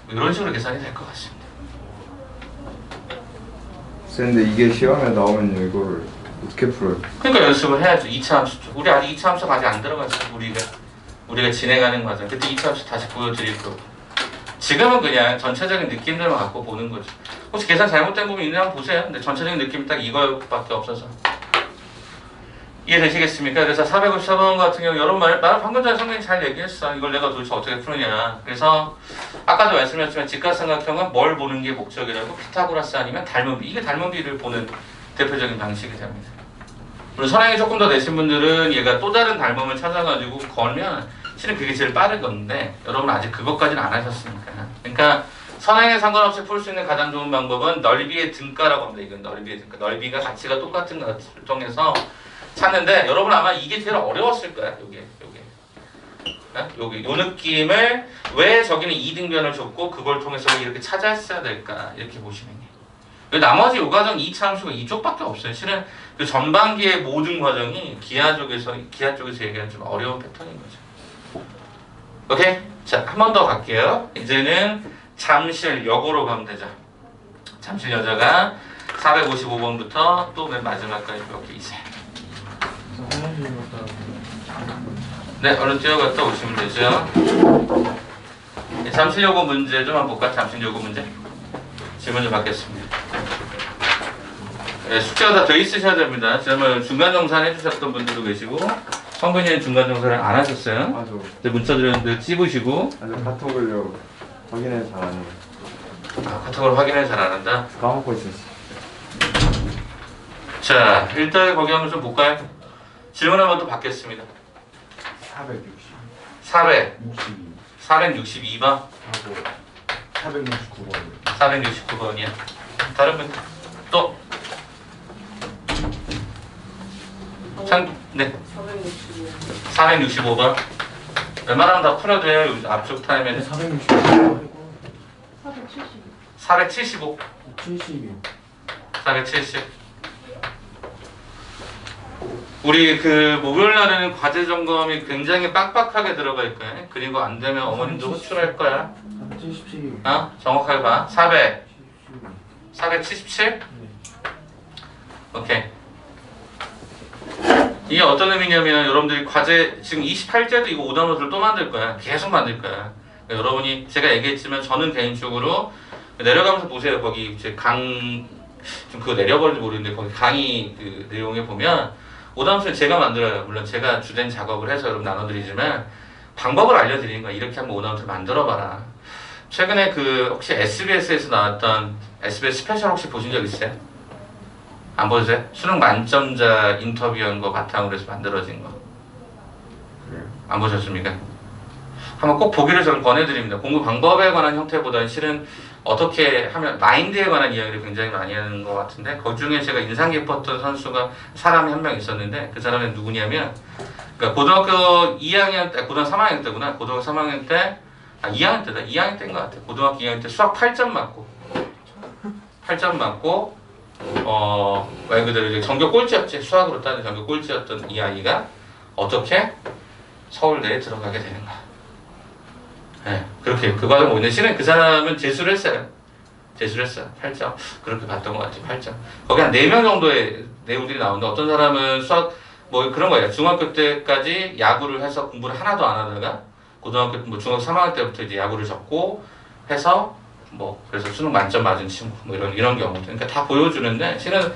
이런 식으로 계산이 될 것 같습니다. 근데 이게 시험에 나오면 이거를 어떻게 풀어요? 그러니까 연습을 해야죠. 2차 함수 쪽. 우리 아직 2차 함수 아직 안 들어갔어요. 우리가 진행하는 과정. 그때 2차 함수 다시 보여드릴 거고. 지금은 그냥 전체적인 느낌들만 갖고 보는 거죠. 혹시 계산 잘못된 부분 있나 한번 보세요. 근데 전체적인 느낌이 딱 이거밖에 없어서. 이해되시겠습니까? 그래서 454번 같은 경우 여러분 말 방금 전에 선생님이 잘 얘기했어. 이걸 내가 도대체 어떻게 푸느냐. 그래서 아까도 말씀드렸지만 직각삼각형은 뭘 보는 게 목적이라고 피타고라스 아니면 닮은 비. 이게 닮은 비를 보는 대표적인 방식이 됩니다. 물론 선행이 조금 더 내신 분들은 얘가 또 다른 닮음을 찾아가지고 걸면 실은 그게 제일 빠른 건데 여러분 아직 그것까지는 안 하셨으니까. 그러니까 선행에 상관없이 풀 수 있는 가장 좋은 방법은 넓이의 등가라고 합니다. 이건 넓이의 등가. 넓이가 가치가 똑같은 것을 통해서 찾는데 여러분 아마 이게 제일 어려웠을 거야. 여기 요 느낌을 왜 저기는 이등변을 줬고 그걸 통해서 이렇게 찾았어야 될까 이렇게 보시면 돼요. 나머지 요 과정 2차 함수가 이쪽밖에 없어요. 실은 그 전반기의 모든 과정이 기하 쪽에서 얘기하는 좀 어려운 패턴인 거죠. 오케이? 자, 한 번 더 갈게요. 이제는 잠실역으로 가면 되죠. 잠실여자가 455번부터 또 맨 마지막까지 몇 개 있어요. 네, 얼른 뛰어갔다 오시면 되죠. 잠실여고 문제 좀 한번 볼까? 잠실여고 문제. 질문 좀 받겠습니다. 네, 숙제가 다 돼 있으셔야 됩니다. 지난번에 중간정산 해주셨던 분들도 계시고 성근이는 중간정산을 안 하셨어요. 맞아. 근데 문자 드렸는데 찝으시고 아주 카톡을요 확인해 잘 안 해요. 카톡으로 확인을 잘 안 한다. 까먹고 있었어. 자, 일단 거기 한번 좀 볼까요? 질문 한번 또 받겠습니다. 460 462번 하고 469번 469번이야. 다른 분 또? 네, 465. 465번. 웬만하면 다 풀어도 돼요. 앞쪽 타임에는 460 470. 475. 70이요 470. 우리 그 목요일 날에는 과제 점검이 굉장히 빡빡하게 들어갈 거야. 그리고 안 되면 어머님도 호출할 거야. 477이요 정확하게 봐. 477? 오케이. 이게 어떤 의미냐면 여러분들이 과제 지금 28제도 이거 오답노트를 또 만들 거야. 계속 만들 거야. 그러니까 여러분이 제가 얘기했지만 저는 개인적으로 내려가면서 보세요. 거기 이제 좀 그거 내려버릴지 모르겠는데 거기 강의 그 내용에 보면 오답노트는 제가 만들어요. 물론 제가 주된 작업을 해서 여러분 나눠드리지만 방법을 알려드리는 거야. 이렇게 한번 오너를 만들어봐라. 최근에 그 혹시 SBS에서 나왔던 SBS 스페셜 혹시 보신 적 있어요? 안 보세요? 수능 만점자 인터뷰한 거 바탕으로 해서 만들어진 거. 그래요? 안 보셨습니까? 한번 꼭 보기를 저는 권해드립니다. 공부 방법에 관한 형태보다는 실은 어떻게 하면 마인드에 관한 이야기를 굉장히 많이 하는 것 같은데 그 중에 제가 인상 깊었던 선수가 사람이 한 명 있었는데 그 사람은 누구냐면 그러니까 고등학교 2학년 때 고등학교 3학년 때구나. 고등학교 3학년 때 2학년 때다. 2학년 때인 것 같아. 고등학교 2학년 때 수학 8점 맞고 말 그대로 이제 전교 꼴찌였지. 수학으로 따는 전교 꼴찌였던 이 아이가 어떻게 서울대에 들어가게 되는가. 네, 그렇게 그 과정 보이는 실은 그 사람은 재수를 했어요. 재수를 했어요. 8점. 그렇게 봤던 것 같아요. 8점. 거기 한 4명 정도의 내용들이 나오는데 어떤 사람은 수학 뭐 그런 거예요. 중학교 때까지 야구를 해서 공부를 하나도 안 하다가 고등학교 뭐 중학교 3학년 때부터 이제 야구를 접고 해서 뭐 그래서 수능 만점 맞은 친구 뭐 이런 경우들. 그러니까 다 보여주는데 실은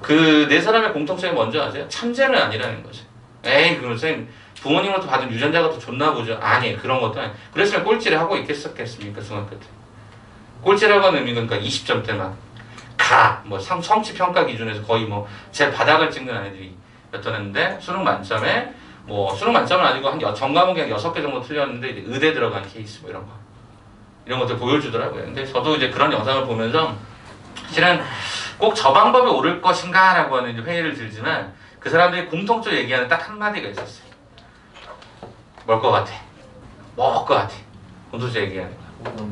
그 네 사람의 공통점이 뭔지 아세요? 천재는 아니라는 거죠. 에이 그럼 선생님 부모님으로부터 받은 유전자가 더 좋나 보죠. 아니 그런 것도 아니. 그랬으면 꼴찌를 하고 있겠습니까 중학교 때. 꼴찌라고 하는 의미는 그러니까 20점대만 뭐 성취 평가 기준에서 거의 뭐 제일 바닥을 찍는 아이들이 였었는데 수능 만점에 뭐 수능 만점은 아니고 한 전 과목에 한 6개 정도 틀렸는데 이제 의대 들어간 케이스 뭐 이런 것들 보여주더라고요. 근데 저도 이제 그런 영상을 보면서 실은 꼭 저 방법이 옳을 것인가라고 하는 이제 회의를 들지만 그 사람들이 공통적으로 얘기하는 딱 한마디가 있었어요. 뭘 것 같아? 뭐 것 같아? 공통적으로 얘기하는 거.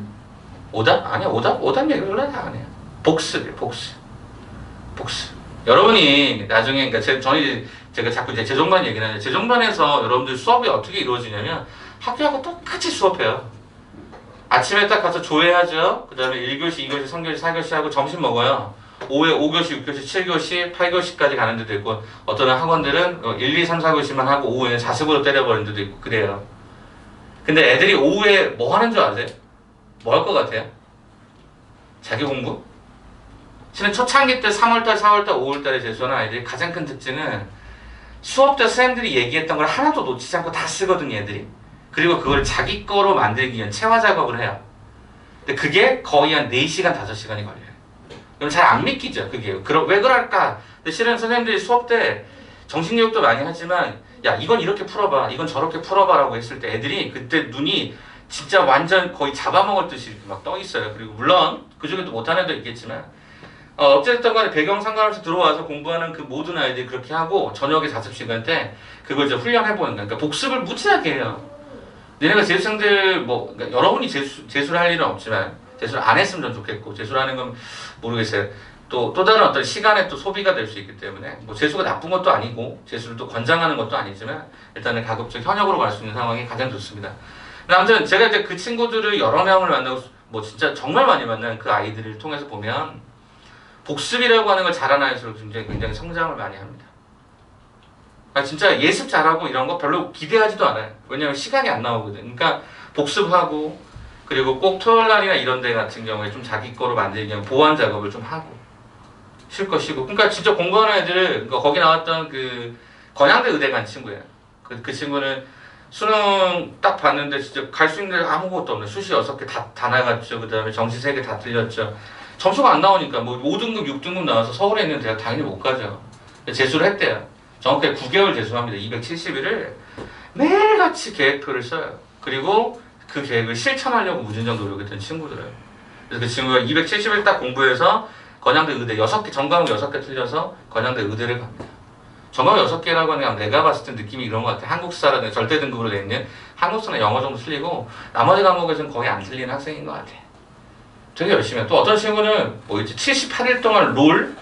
오답? 아니야 오답 얘기를 다 안 해요. 복습이에요. 복습. 여러분이 나중에 그러니까 제가 자꾸 이제 재정반 얘기를 하는데 재정반에서 여러분들 수업이 어떻게 이루어지냐면 학교하고 똑같이 수업해요. 아침에 딱 가서 조회하죠. 그 다음에 1교시, 2교시, 3교시, 4교시 하고 점심 먹어요. 오후에 5교시, 6교시, 7교시, 8교시까지 가는 데도 있고 어떤 학원들은 1, 2, 3, 4교시만 하고 오후에는 자습으로 때려버리는 데도 있고 그래요. 근데 애들이 오후에 뭐 하는 줄 아세요? 뭐 할 것 같아요? 자기 공부? 실은 초창기 때 3월달, 4월달, 5월달에 재수하는 아이들이 가장 큰 특징은 수업 때 선생님들이 얘기했던 걸 하나도 놓치지 않고 다 쓰거든요, 애들이. 그리고 그걸 자기 거로 만들기 위한 체화 작업을 해요. 근데 그게 거의 한 4시간, 5시간이 걸려요. 그럼 잘 안 믿기죠, 그게. 왜 그럴까? 근데 실은 선생님들이 수업 때 정신교육도 많이 하지만 야, 이건 이렇게 풀어봐, 이건 저렇게 풀어봐라고 했을 때 애들이 그때 눈이 진짜 완전 거의 잡아먹을 듯이 이렇게 막 떠 있어요. 그리고 물론 그 중에도 못하는 애도 있겠지만 어쨌든 간에 배경 상관없이 들어와서 공부하는 그 모든 아이들이 그렇게 하고 저녁에 자습 시간 때 그걸 이제 훈련해보는 거야. 그러니까 복습을 무지하게 해요. 너네가 재수생들 뭐 그러니까 여러분이 재수를 할 일은 없지만 재수를 안 했으면 좀 좋겠고 재수를 하는 건 모르겠어요. 또 다른 어떤 시간에 또 소비가 될 수 있기 때문에 뭐 재수가 나쁜 것도 아니고 재수를 또 권장하는 것도 아니지만 일단은 가급적 현역으로 갈 수 있는 상황이 가장 좋습니다. 근데 아무튼 제가 이제 그 친구들을 여러 명을 만나고 뭐 진짜 정말 많이 만난 그 아이들을 통해서 보면 복습이라고 하는 걸 잘하는 아이들은 굉장히 성장을 많이 합니다. 진짜 예습 잘하고 이런 거 별로 기대하지도 않아요. 왜냐면 시간이 안 나오거든. 그러니까 복습하고 그리고 꼭 토요일 날이나 이런 데 같은 경우에 좀 자기 거로 만들기 위한 보완 작업을 좀 하고 쉴 거 쉬고. 그러니까 진짜 공부하는 애들을 그러니까 거기 나왔던 그 건양대 의대 간 친구예요. 그 친구는 수능 딱 봤는데 진짜 갈 수 있는 데 아무것도 없네. 수시 6개 다 나갔죠. 그 다음에 정시 3개 다 틀렸죠. 점수가 안 나오니까 뭐 5등급, 6등급 나와서 서울에 있는 대학 당연히 못 가죠. 재수를 했대요. 정확하게 9개월 재수합니다. 270일을 매일같이 계획표를 써요. 그리고 그 계획을 실천하려고 무진장 노력했던 친구들이에요. 그래서 그 친구가 270일 딱 공부해서 건양대 의대 6개, 전과목 6개 틀려서 건양대 의대를 갑니다. 전과목 6개라고 하는 게 내가 봤을 때 느낌이 이런 것 같아요. 한국사라든가 절대 등급으로 돼 있는 한국사나 영어 정도 틀리고 나머지 과목에서는 거의 안 틀리는 학생인 것 같아요. 되게 열심히 해요. 또 어떤 친구는 뭐 있지 78일 동안 롤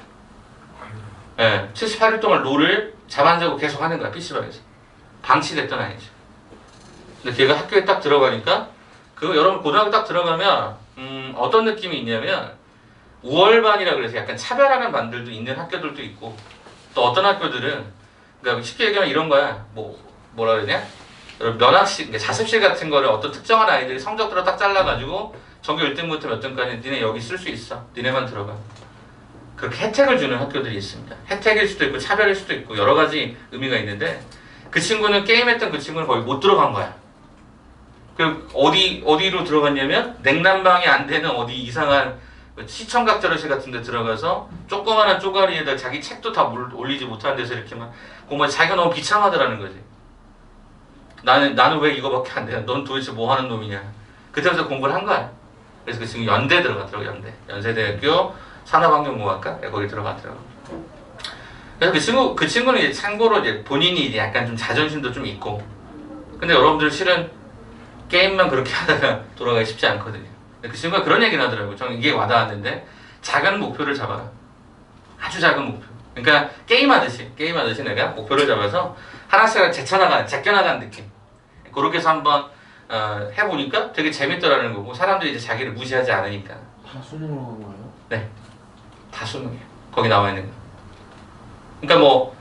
78일 동안 롤을 잠 안 자고 계속 하는 거야, PC방에서. 방치됐던 아이죠. 근데 걔가 학교에 딱 들어가니까, 여러분 고등학교 딱 들어가면, 어떤 느낌이 있냐면, 우월반이라 그래서 약간 차별하는 반들도 있는 학교들도 있고, 또 어떤 학교들은, 그러니까 쉽게 얘기하면 이런 거야. 뭐라 그러냐? 면학실, 자습실 같은 거를 어떤 특정한 아이들이 성적대로 딱 잘라가지고, 전교 1등부터 몇 등까지 니네 여기 쓸 수 있어. 니네만 들어가. 그렇게 혜택을 주는 학교들이 있습니다. 혜택일 수도 있고 차별일 수도 있고 여러 가지 의미가 있는데 그 친구는 게임했던 그 친구는 거의 못 들어간 거야. 그 어디로 들어갔냐면 냉난방이 안 되는 어디 이상한 시청각 자료실 같은 데 들어가서 조그마한 쪼가리에다 자기 책도 다 올리지 못하는 데서 이렇게만 공부해. 자기가 너무 비참하더라는 거지. 나는 왜 이거밖에 안 돼? 넌 도대체 뭐 하는 놈이냐? 그때부터 공부를 한 거야. 그래서 그 친구 연대 들어갔더라고. 연세대학교 산업환경공학과 거기 들어갔더라고. 그래서 그 친구는 이제 참고로 이제 본인이 이제 약간 좀 자존심도 좀 있고. 근데 여러분들 실은 게임만 그렇게 하다가 돌아가기 쉽지 않거든요. 근데 그 친구가 그런 얘기를 하더라고요. 저는 이게 와닿았는데 작은 목표를 잡아라. 아주 작은 목표. 그러니까 게임하듯이 내가 목표를 잡아서 하나씩 제껴나가는 느낌. 그렇게 해서 한번 해보니까 되게 재밌더라는 거고 사람들이 이제 자기를 무시하지 않으니까. 다 수능으로 한 거예요? 네, 다 수능이에요. 거기 나와 있는 거. 그러니까 뭐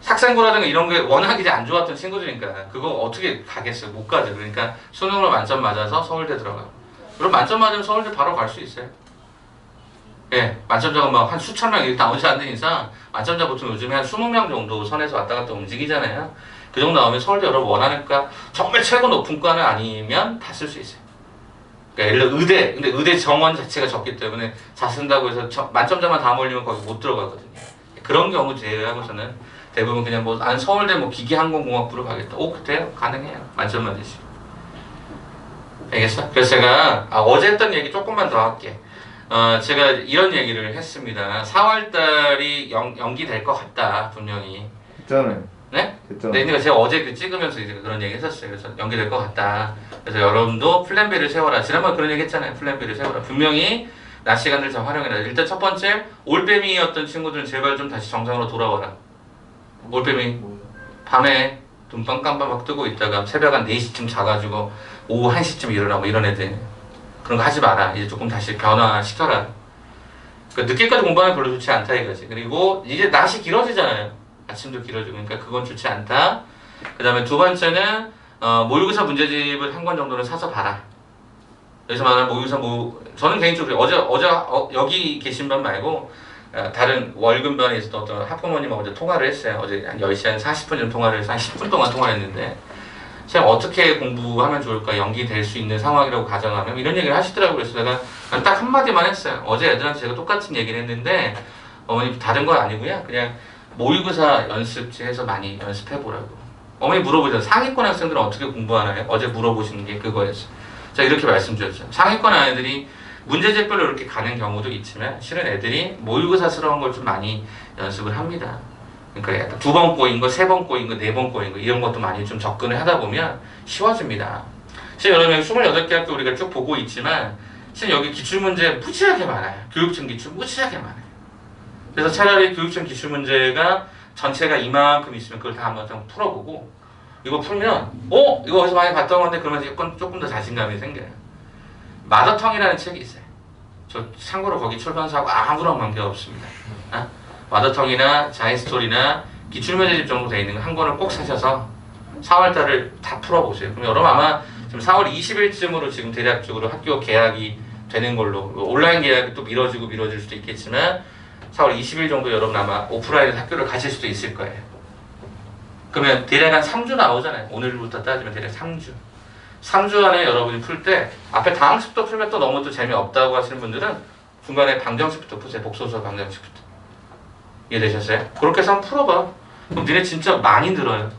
학생부라든가 이런 게 워낙 이제 안 좋았던 친구들이니까 그거 어떻게 가겠어요? 못 가죠. 그러니까 수능으로 만점 맞아서 서울대 들어가고. 그럼 만점 맞으면 서울대 바로 갈 수 있어요. 예, 만점자가 막 한 수천 명 이렇게 나오지 않는 이상 만점자 보통 요즘에 한 20명 정도 선에서 왔다 갔다 움직이잖아요. 그 정도 나오면 서울대 여러분 원하니까 정말 최고 높은 과는 아니면 다 쓸 수 있어요. 그러니까 예를 들어 의대, 근데 의대 정원 자체가 적기 때문에 다 쓴다고 해서 만점자만 다 몰리면 거기 못 들어가거든요. 그런 경우 제외하고서는 대부분 그냥 뭐 난 서울대 뭐 기계항공공학부로 가겠다. 오 그때요? 가능해요. 만점 맞으시. 알겠어? 그래서 제가 어제 했던 얘기 조금만 더 할게. 제가 이런 얘기를 했습니다. 4월달이 연기될 것 같다 분명히. 했잖아요. 네? 했잖아요. 네, 그러니까 제가 어제 그 찍으면서 이제 그런 얘기 했었어요. 그래서 연기될 것 같다. 그래서 여러분도 플랜 B를 세워라. 지난번에 그런 얘기 했잖아요. 플랜 B를 세워라. 분명히 낮 시간들 잘 활용해라. 일단 첫 번째, 올빼미였던 친구들은 제발 좀 다시 정상으로 돌아와라. 올빼미 뭐예요? 밤에 눈 깜깜깜 뜨고 있다가 새벽 한 4시쯤 자가지고 오후 1시쯤 일어나고 이런 애들 그런 거 하지 마라. 이제 조금 다시 변화시켜라. 그러니까 늦게까지 공부하면 별로 좋지 않다 이거지. 그리고 이제 낮이 길어지잖아요. 아침도 길어지고. 그러니까 그건 좋지 않다. 그 다음에 두 번째는 모의고사 문제집을 한 권 정도는 사서 봐라. 여기서 말하는 모의고사 저는 개인적으로 어제 여기 계신 분 말고 다른 월급반에 있었던 어떤 학부모님하고 어제 통화를 했어요. 어제 한 10시 한 40분 정도 통화를 해서 한 10분 동안 통화를 했는데 참 어떻게 공부하면 좋을까? 연기될 수 있는 상황이라고 가정하면 이런 얘기를 하시더라고요. 그래서 내가 딱 한마디만 했어요. 어제 애들한테 제가 똑같은 얘기를 했는데 어머니 다른 건 아니고요. 그냥 모의고사 연습지 해서 많이 연습해보라고. 어머니 물어보죠. 상위권 학생들은 어떻게 공부하나요? 어제 물어보시는 게 그거였어요. 자 이렇게 말씀드렸죠. 상위권 아이들이 문제집별로 이렇게 가는 경우도 있지만 실은 애들이 모의고사스러운 걸 좀 많이 연습을 합니다. 그러니까 약간 2번 꼬인 거, 3번 꼬인 거, 4번 꼬인 거 이런 것도 많이 좀 접근을 하다 보면 쉬워집니다. 실은 여러분 28개 학교 우리가 쭉 보고 있지만 실은 여기 기출문제 무지하게 많아요. 교육청 기출 무지하게 많아요. 그래서 차라리 교육청 기출문제가 전체가 이만큼 있으면 그걸 다 한번 좀 풀어보고 이거 풀면 이거 어디서 많이 봤던 건데 그러면서 조금 더 자신감이 생겨요. 마더텅이라는 책이 있어요. 저 참고로 거기 출판사하고 아무런 관계가 없습니다. 마더텅이나 자이스토리나 기출문제집 정도 돼 있는 거 한 권을 꼭 사셔서 4월달을 다 풀어보세요. 그럼 여러분 아마 지금 4월 20일쯤으로 지금 대략적으로 학교 개학이 되는 걸로 온라인 개학이 또 미뤄질 수도 있겠지만 4월 20일 정도 여러분 아마 오프라인 학교를 가실 수도 있을 거예요. 그러면 대략 한 3주 나오잖아요. 오늘부터 따지면 대략 3주. 3주 안에 여러분이 풀 때 앞에 다항식부터 풀면 또 너무 또 재미없다고 하시는 분들은 중간에 방정식부터 푸세요. 복소수와 방정식부터. 이해되셨어요? 그렇게 해서 한번 풀어봐. 그럼 니네 진짜 많이 늘어요.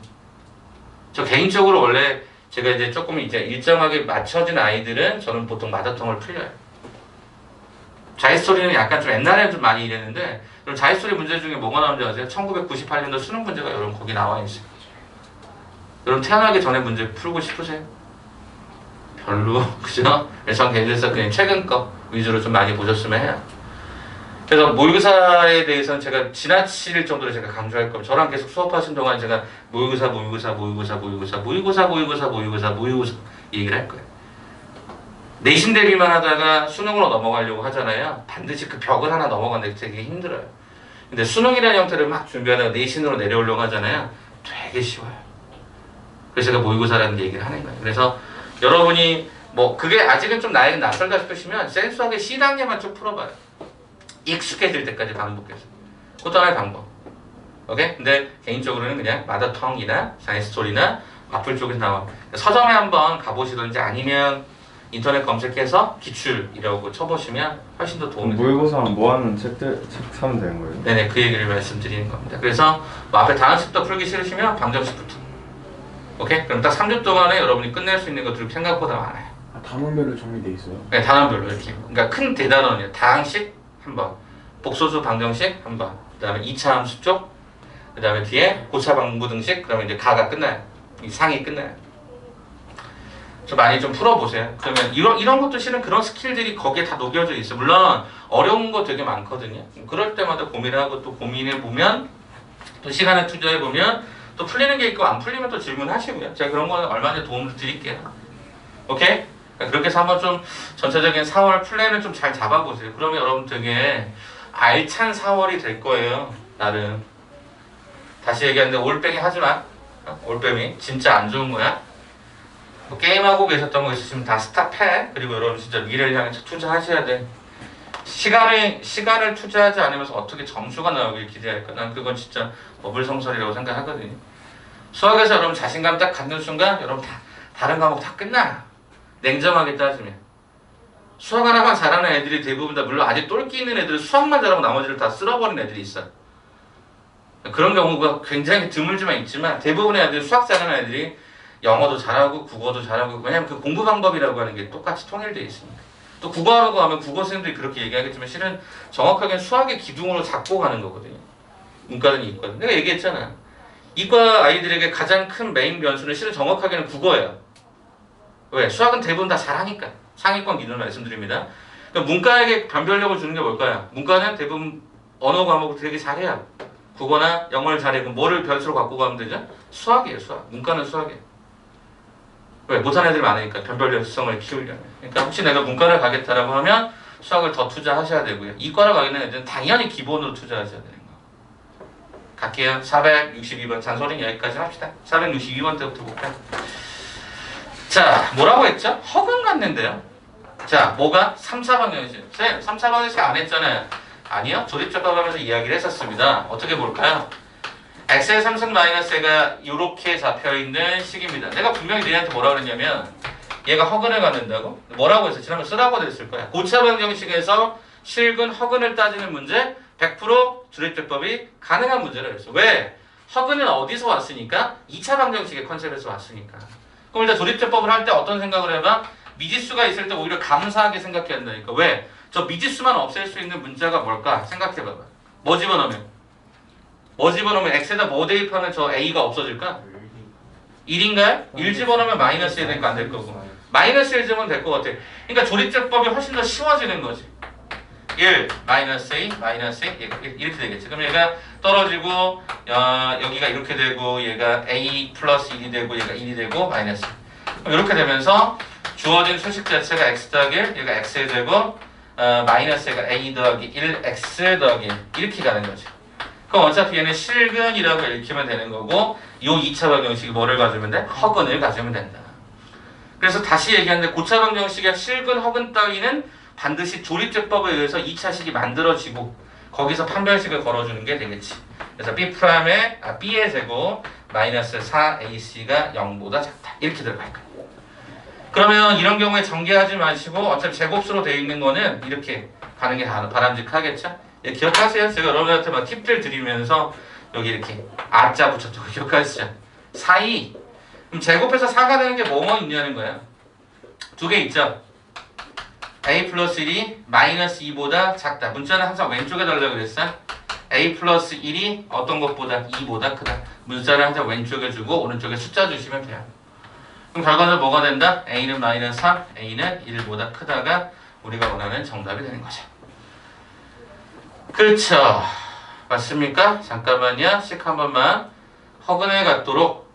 저 개인적으로 원래 제가 이제 조금 이제 일정하게 맞춰진 아이들은 저는 보통 마더텅을 풀려요. 자이스토리는 약간 좀 옛날에는 좀 많이 이랬는데 그럼 자이스토리 문제 중에 뭐가 나오는지 아세요? 1998년도 수능 문제가 여러분 거기 나와 있어요. 여러분 태어나기 전에 문제 풀고 싶으세요? 별로 그죠? 전 개인적으로 그냥 최근 거 위주로 좀 많이 보셨으면 해요. 그래서 모의고사에 대해서는 제가 지나칠 정도로 제가 강조할 겁니다. 저랑 계속 수업하신 동안 제가 모의고사 이 얘기를 할 거예요. 내신 대비만 하다가 수능으로 넘어가려고 하잖아요. 반드시 그 벽을 하나 넘어가는데 되게 힘들어요. 근데 수능이라는 형태를 막 준비하다가 내신으로 내려오려고 하잖아요. 되게 쉬워요. 그래서 제가 모의고사라는 얘기를 하는 거예요. 그래서 여러분이 뭐 그게 아직은 좀 나에게 낯설다 싶으시면 센수하게 C단계만 쭉 풀어봐요. 익숙해질 때까지 반복해서. 그것도 하나의 방법. 오케이? 근데 개인적으로는 그냥 마더텅이나 자이스토리나 앞을 쪽에서 나와. 서점에 한번 가보시든지 아니면 인터넷 검색해서 기출이라고 쳐보시면 훨씬 더 도움이 돼요. 모의고사 모아놓은 책 사면 되는 거예요? 네네, 그 얘기를 말씀드리는 겁니다. 그래서 뭐 앞에 단원식부터 풀기 싫으시면 방정식부터. 오케이? 그럼 딱 3주 동안에 여러분이 끝낼 수 있는 것들이 생각보다 많아요. 아, 단원별로 정리돼 있어요? 네, 단원별로 이렇게. 그러니까 큰 대단원이에요. 다항식 한 번, 복소수 방정식 한 번, 그 다음에 2차 함수 쪽, 그 다음에 뒤에 고차 방부등식, 그러면 이제 가가 끝나요. 이 상이 끝나요. 좀 많이 좀 풀어보세요. 그러면 이런 것도 실은 그런 스킬들이 거기에 다 녹여져 있어요. 물론 어려운 거 되게 많거든요. 그럴 때마다 고민을 하고 또 고민해 보면 또 시간을 투자해 보면 또 풀리는 게 있고 안 풀리면 또 질문하시고요. 제가 그런 거는 얼마나 도움을 드릴게요. 오케이? 그렇게 해서 한번 좀 전체적인 4월 플랜을 좀 잘 잡아보세요. 그러면 여러분 되게 알찬 4월이 될 거예요. 나름. 다시 얘기하는데 올빼미 하지 마. 올빼미 진짜 안 좋은 거야. 뭐 게임하고 계셨던 거 있으시면 다 스탑해. 그리고 여러분 진짜 미래를 향해 투자하셔야 돼. 시간을 투자하지 않으면서 어떻게 점수가 나오길 기대할까? 난 그건 진짜 어불성설이라고 생각하거든요. 수학에서 여러분 자신감 딱 갖는 순간 여러분 다른 과목 다 끝나. 냉정하게 따지면. 수학 하나만 잘하는 애들이 대부분 다 물론 아직 똘끼 있는 애들은 수학만 잘하고 나머지를 다 쓸어버리는 애들이 있어. 그런 경우가 굉장히 드물지만 있지만 대부분의 애들 수학 잘하는 애들이 영어도 잘하고 국어도 잘하고 왜냐면 그 공부 방법이라고 하는 게 똑같이 통일되어 있습니다. 또 국어라고 하면 국어 선생님들이 그렇게 얘기하겠지만 실은 정확하게 수학의 기둥으로 잡고 가는 거거든요. 문과든 이과든. 내가 얘기했잖아. 이과 아이들에게 가장 큰 메인 변수는 실은 정확하게는 국어예요. 왜? 수학은 대부분 다 잘하니까. 상위권 기준을 말씀드립니다. 그러니까 문과에게 변별력을 주는 게 뭘까요? 문과는 대부분 언어 과목을 되게 잘해요. 국어나 영어를 잘해. 그럼 뭐를 변수로 갖고 가면 되죠? 수학이에요, 수학. 문과는 수학이에요. 왜? 못하는 애들이 많으니까 변별력성을 키우려면. 그러니까 혹시 내가 문과를 가겠다라고 하면 수학을 더 투자하셔야 되고요. 이과를 가겠는 애들은 당연히 기본으로 투자하셔야 되는 거. 갈게요. 462번. 잔소리는 여기까지 합시다. 462번 때부터 볼까요? 자, 뭐라고 했죠? 허근 갔는데요. 자, 뭐가? 3, 4방정식. 쌤, 3, 4방정식 안 했잖아요. 아니요. 조립적합하면서 이야기를 했었습니다. 어떻게 볼까요? x의 3승 마이너스가 이렇게 잡혀있는 식입니다. 내가 분명히 너희한테 뭐라고 그랬냐면 얘가 허근을 갖는다고? 뭐라고 했어? 지난번 쓰라고 됐을 거야. 고차 방정식에서 실근 허근을 따지는 문제 100% 조립제법이 가능한 문제를 했어. 왜? 허근은 어디서 왔으니까? 2차 방정식의 컨셉에서 왔으니까. 그럼 일단 조립제법을 할 때 어떤 생각을 해봐? 미지수가 있을 때 오히려 감사하게 생각해야 한다니까. 왜? 저 미지수만 없앨 수 있는 문자가 뭘까? 생각해봐봐. 뭐 집어넣으면? x에다 뭐 대입하면 저 a가 없어질까? 1인가요? 1 집어넣으면 마이너스 1 되니까 안 될 거고. 마이너스 1 집으면 될 것 같아. 그러니까 조립제법이 훨씬 더 쉬워지는 거지. 1, 마이너스 a, 마이너스 a, 이렇게 되겠지. 그럼 얘가 떨어지고 여기가 이렇게 되고 얘가 a 플러스 1이 되고 얘가 1이 되고 마이너스. 그럼 이렇게 되면서 주어진 수식 자체가 x 더하기 1, 얘가 x의 제곱 마이너스가 a 더하기 1, x 더하기 1 이렇게 가는 거지. 그럼 어차피 얘는 실근이라고 읽히면 되는 거고 요 2차 방정식이 뭐를 가지면 돼? 허근을 가지면 된다. 그래서 다시 얘기하는데 고차 방정식의 실근, 허근 따위는 반드시 조립제법에 의해서 2차식이 만들어지고 거기서 판별식을 걸어주는 게 되겠지. 그래서 B의 제곱 마이너스 4ac가 0보다 작다. 이렇게 들어갈 거야. 그러면 이런 경우에 전개하지 마시고 어차피 제곱수로 되어 있는 거는 이렇게 가는 게 바람직하겠죠? 예, 기억하세요? 제가 여러분한테 막 팁들 드리면서 여기 이렇게 아자 붙였던 거 기억하시죠? 4이 그럼 제곱해서 4가 되는 게 뭐뭐 있냐는 거야. 두 개 있죠? a 플러스 1이 마이너스 2보다 작다. 문자는 항상 왼쪽에 달라고 그랬어. a 플러스 1이 어떤 것보다 2보다 크다. 문자를 항상 왼쪽에 주고 오른쪽에 숫자 주시면 돼요. 그럼 결과는 뭐가 된다? a는 마이너스 3, a는 1보다 크다가 우리가 원하는 정답이 되는 거죠. 그렇죠. 맞습니까? 잠깐만요. 식 한 번만. 허근을 갖도록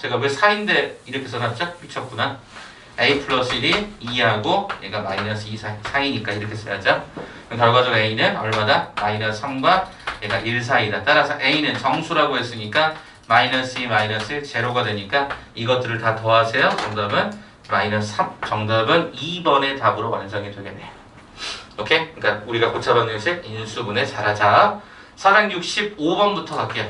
제가 왜 4인데 이렇게 써놨죠? 미쳤구나. a 플러스 1이 2하고 얘가 마이너스 2, 4이니까 이렇게 써야죠. 그럼 결과적으로 a는 얼마다? 마이너스 3과 얘가 1 사이다. 따라서 a는 정수라고 했으니까 마이너스 2, 마이너스 1, 제로가 되니까 이것들을 다 더하세요. 정답은 마이너스 3. 정답은 2번의 답으로 완성이 되겠네요. 오케이? 그러니까 우리가 고차 방정식 인수분해 잘하자. 465번부터 갈게요.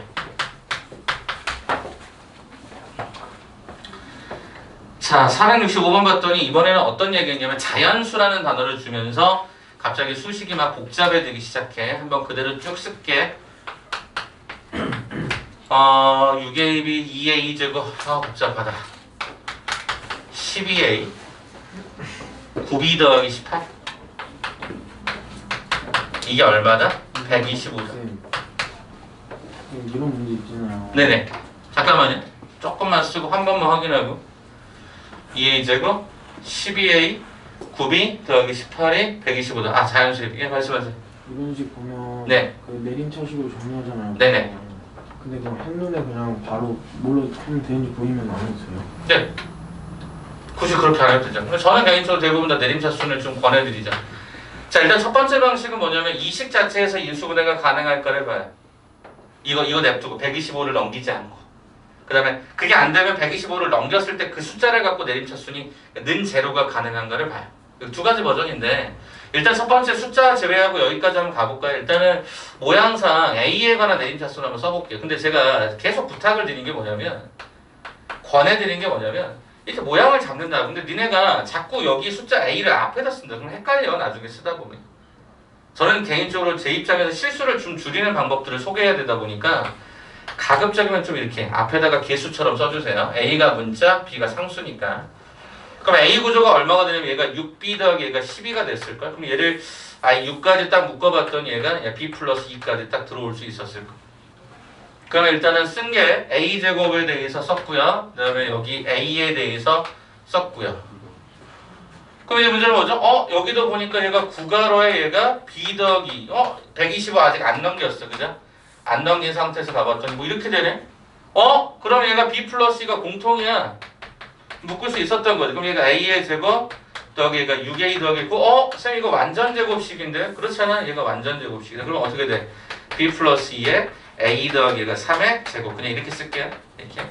자, 465번 봤더니 이번에는 어떤 얘기했냐면 자연수라는 단어를 주면서 갑자기 수식이 막 복잡해지기 시작해. 한번 그대로 쭉 쓸게. 6AB, 2A 제곱, 복잡하다. 12A, 9B 더하기 18. 이게 얼마다? 125다. 쌤, 이런 문제 있잖아요. 네네. 잠깐만요. 조금만 쓰고 한 번만 확인하고. 2A 제곱, 12A, 9B 더하기 18이 125다. 아, 자연수입. 예, 말씀하세요. 이런 식 보면 네. 그 내림차식으로 정리하잖아요. 네네. 근데 그럼 한눈에 그냥 바로 뭘로 하면 되는지 보이면 안 해주세요. 네. 굳이 그렇게 안 해도 되죠. 근데 저는 개인적으로 대부분 다 내림차순을 좀 권해드리죠. 자, 일단 첫 번째 방식은 뭐냐면 이 식 자체에서 인수분해가 가능할까를 봐요. 이거 냅두고 125를 넘기지 않고. 그 다음에 그게 안 되면 125를 넘겼을 때 그 숫자를 갖고 내림차순이 는 제로가 가능한가를 봐요. 두 가지 버전인데 일단 첫 번째 숫자 제외하고 여기까지 한번 가볼까요? 일단은 모양상 A에 관한 내림차순 한번 써볼게요. 근데 제가 계속 부탁을 드린 게 뭐냐면 권해드린 게 뭐냐면 이렇게 모양을 잡는다. 근데 니네가 자꾸 여기 숫자 A를 앞에다 쓴다. 그럼 헷갈려 나중에 쓰다 보면. 저는 개인적으로 제 입장에서 실수를 좀 줄이는 방법들을 소개해야 되다 보니까 가급적이면 좀 이렇게 앞에다가 개수처럼 써주세요. A가 문자, B가 상수니까. 그럼 A 구조가 얼마가 되냐면 얘가 6B 더하기 얘가 12가 됐을까? 그럼 얘를 6까지 딱 묶어봤더니 얘가 B 플러스 2까지 딱 들어올 수 있었을 거. 그러면 일단은 쓴 게 A제곱에 대해서 썼고요. 그 다음에 여기 A에 대해서 썼고요. 그럼 이제 문제는 뭐죠? 여기도 보니까 얘가 9가로에 얘가 B 더하기 125 아직 안 넘겼어. 그죠? 안 넘긴 상태에서 가봤더니 뭐 이렇게 되네? 그럼 얘가 B 플러스 2가 공통이야. 묶을 수 있었던 거지. 그럼 얘가 A의 제곱 더하기 얘가 6A 더하기 9. 쌤 이거 완전 제곱식인데? 그렇잖아. 얘가 완전 제곱식이다. 그럼 어떻게 돼? B 플러스 2에 A 더하기 얘가 3의 제곱. 그냥 이렇게 쓸게요. 이렇게.